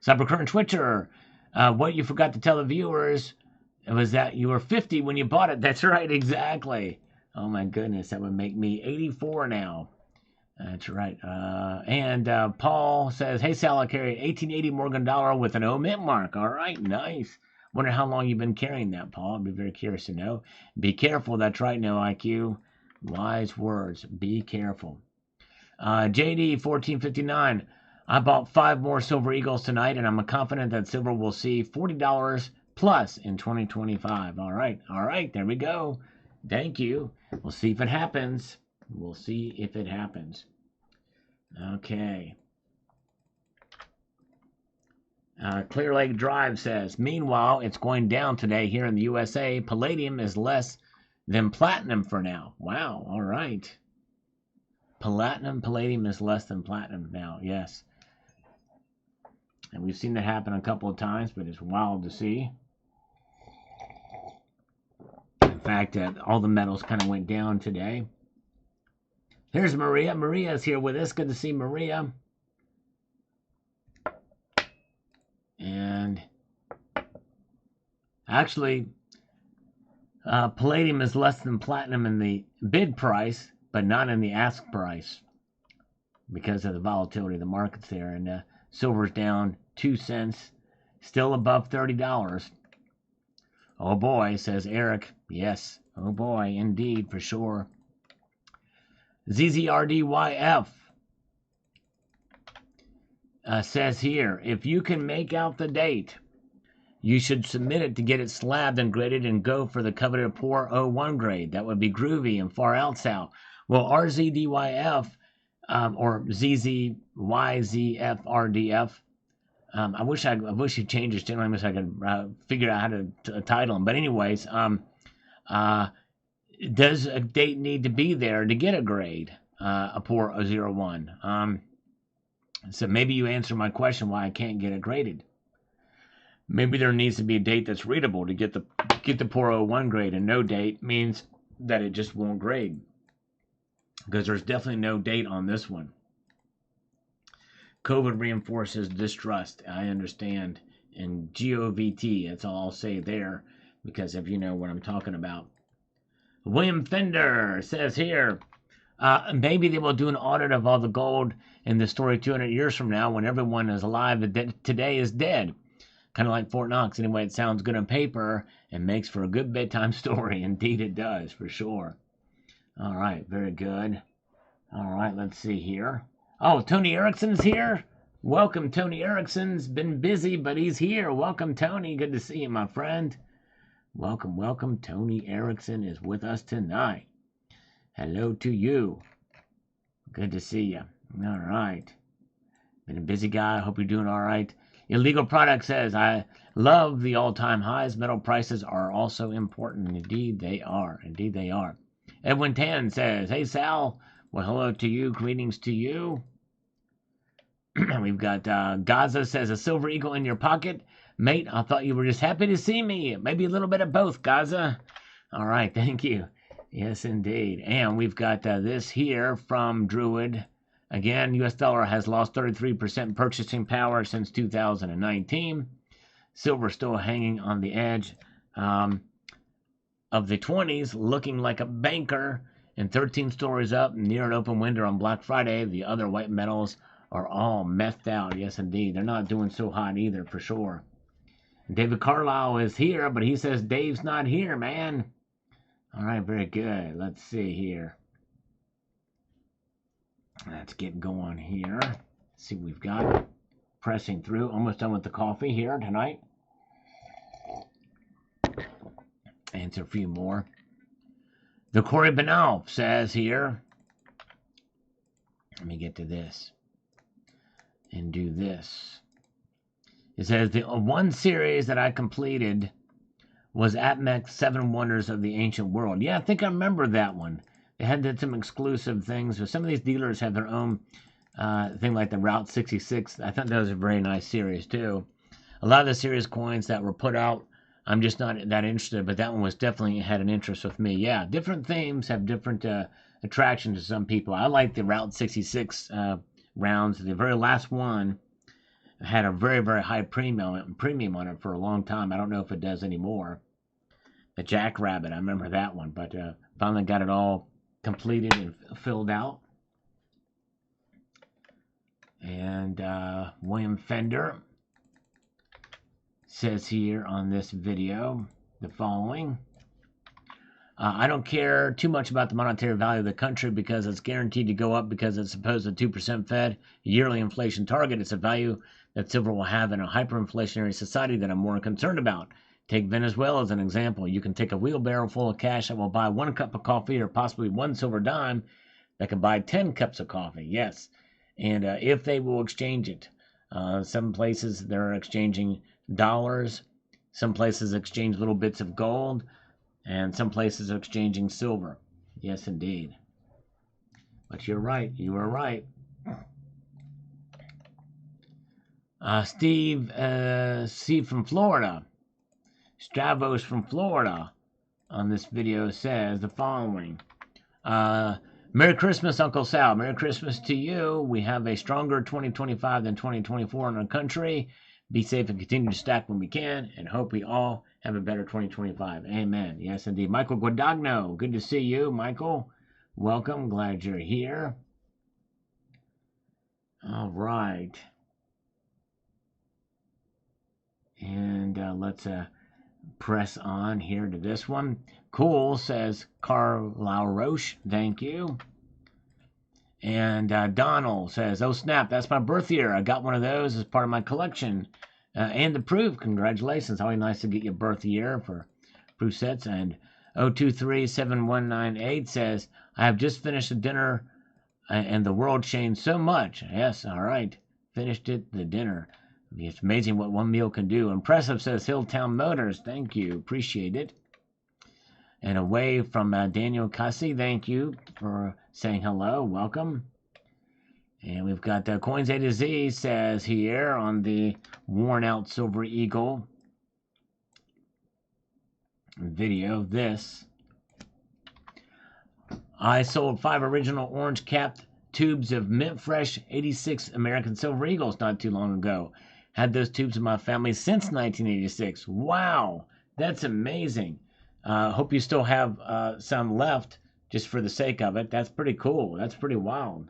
[SPEAKER 1] Cybercurrent Twitcher, what you forgot to tell the viewers was that you were 50 when you bought it. That's right, exactly. Oh my goodness, that would make me 84 now. That's right. And Paul says, hey, Sal, I carry 1880 Morgan dollar with an O mint mark. All right, nice. Wonder how long you've been carrying that, Paul. I'd be very curious to know. Be careful. That's right, no IQ. Wise words. Be careful. JD 1459. I bought 5 more Silver Eagles tonight, and I'm confident that silver will see $40 plus in 2025. All right, there we go. Thank you. We'll see if it happens. We'll see if it happens. Okay. Clear Lake Drive says, meanwhile, it's going down today here in the USA. Palladium is less than platinum for now. Wow, all right. Palladium is less than platinum now, yes. And we've seen that happen a couple of times, but it's wild to see. In fact, all the metals kind of went down today. Here's Maria. Maria's here with us. Good to see Maria. And actually, palladium is less than platinum in the bid price, but not in the ask price because of the volatility of the markets there. And silver's down 2 cents, still above $30. Oh boy, says Eric. Yes, oh boy, indeed, for sure. ZZRDYF says here, if you can make out the date, you should submit it to get it slabbed and graded and go for the coveted poor 01 grade. That would be groovy and far out south. Well, RZDYF or ZZYZFRDF, I wish he'd change his channel name so I could figure out how to title him. But anyways, does a date need to be there to get a grade, a poor 01? So maybe you answer my question why I can't get it graded. Maybe there needs to be a date that's readable to get the poor 01 grade, and no date means that it just won't grade. Because there's definitely no date on this one. COVID reinforces distrust. I understand. And GOVT, that's all I'll say there, because if you know what I'm talking about. William Fender says here, maybe they will do an audit of all the gold in the story 200 years from now when everyone is alive that today is dead. Kind of like Fort Knox. Anyway, it sounds good on paper and makes for a good bedtime story. Indeed it does, for sure. All right, very good. All right, let's see here. Oh, Tony Erickson's here. Welcome, Tony Erickson's been busy, but he's here. Welcome, Tony. Good to see you, my friend. Welcome, welcome. Tony Erickson is with us tonight. Hello to you. Good to see you. All right. Been a busy guy. Hope you're doing all right. Illegal Product says, I love the all-time highs. Metal prices are also important. Indeed, they are. Indeed, they are. Edwin Tan says, hey, Sal. Well, hello to you. Greetings to you. We've got Gaza says, a silver eagle in your pocket. Mate, I thought you were just happy to see me. Maybe a little bit of both, Gaza. All right, thank you. Yes, indeed. And we've got this here from Druid. Again, U.S. dollar has lost 33% purchasing power since 2019. Silver still hanging on the edge of the 20s, looking like a banker. And 13 stories up near an open window on Black Friday. The other white metals are all methed out. Yes, indeed. They're not doing so hot either, for sure. David Carlisle is here, but he says Dave's not here, man. All right, very good. Let's see here. Let's get going here. See what we've got. Pressing through. Almost done with the coffee here tonight. Answer a few more. The Corey Banal says here. Let me get to this. And do this. It says the one series that I completed was APMEX 7 Wonders of the Ancient World. Yeah, I think I remember that one. They had some exclusive things. Some of these dealers have their own thing like the Route 66. I thought that was a very nice series too. A lot of the series coins that were put out, I'm just not that interested, but that one was definitely had an interest with me. Yeah, different themes have different attractions to some people. I like the Route 66 rounds. The very last one had a very, very high premium on it for a long time. I don't know if it does anymore. The Jackrabbit, I remember that one, but finally got it all completed and filled out. And William Fender says here on this video the following. I don't care too much about the monetary value of the country because it's guaranteed to go up because it's supposed to 2% Fed yearly inflation target. It's a value that silver will have in a hyperinflationary society that I'm more concerned about. Take Venezuela as an example. You can take a wheelbarrow full of cash that will buy 1 cup of coffee or possibly 1 silver dime that can buy 10 cups of coffee. Yes. And if they will exchange it. Some places they're exchanging dollars. Some places exchange little bits of gold. And some places are exchanging silver. Yes, indeed. But you're right. You are right. Steve C. from Florida. Stravos from Florida on this video says the following. Merry Christmas, Uncle Sal. Merry Christmas to you. We have a stronger 2025 than 2024 in our country. Be safe and continue to stack when we can, and hope we all have a better 2025. Amen. Yes, indeed. Michael Guadagno, good to see you, Michael. Welcome. Glad you're here. All right. And let's press on here to this one. Cool, says Carlisle Roche. Thank you. And Donald says, oh snap, that's my birth year. I got one of those as part of my collection. And the proof, congratulations. Always nice to get your birth year for proof sets. And 0237198 says, I have just finished the dinner and the world changed so much. Yes, all right. Finished it, the dinner. It's amazing what one meal can do. Impressive, says Hilltown Motors. Thank you. Appreciate it. And away from Daniel Cussy, thank you for saying hello. Welcome. And we've got Coins A to Z says here on the worn out Silver Eagle video this. I sold 5 original orange capped tubes of mint fresh 86 American Silver Eagles not too long ago. Had those tubes in my family since 1986. Wow, that's amazing. Hope you still have some left just for the sake of it. That's pretty cool. That's pretty wild.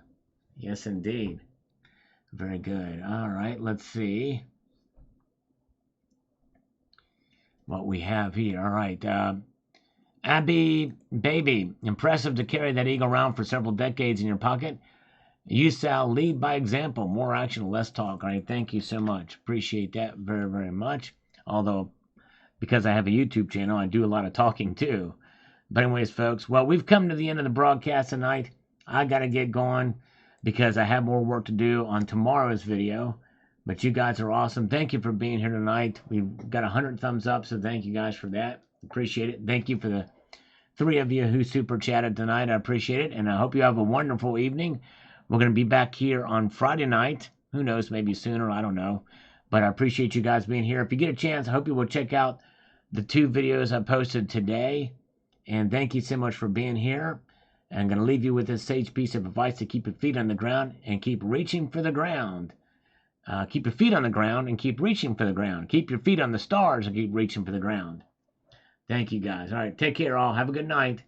[SPEAKER 1] Yes, indeed. Very good. All right, let's see what we have here. All right. Abby Baby, impressive to carry that eagle around for several decades in your pocket. You, Sal, lead by example. More action, less talk. All right, thank you so much. Appreciate that very, very much. Although, because I have a YouTube channel, I do a lot of talking too. But anyways, folks, well, we've come to the end of the broadcast tonight. I got to get going because I have more work to do on tomorrow's video. But you guys are awesome. Thank you for being here tonight. We've got 100 thumbs up, so thank you guys for that. Appreciate it. Thank you for the 3 of you who super chatted tonight. I appreciate it, and I hope you have a wonderful evening. We're going to be back here on Friday night. Who knows, maybe sooner, I don't know. But I appreciate you guys being here. If you get a chance, I hope you will check out the 2 videos I posted today. And thank you so much for being here. I'm going to leave you with this sage piece of advice to keep your feet on the ground and keep reaching for the ground. Keep your feet on the ground and keep reaching for the ground. Keep your feet on the stars and keep reaching for the ground. Thank you, guys. All right, take care, all. Have a good night.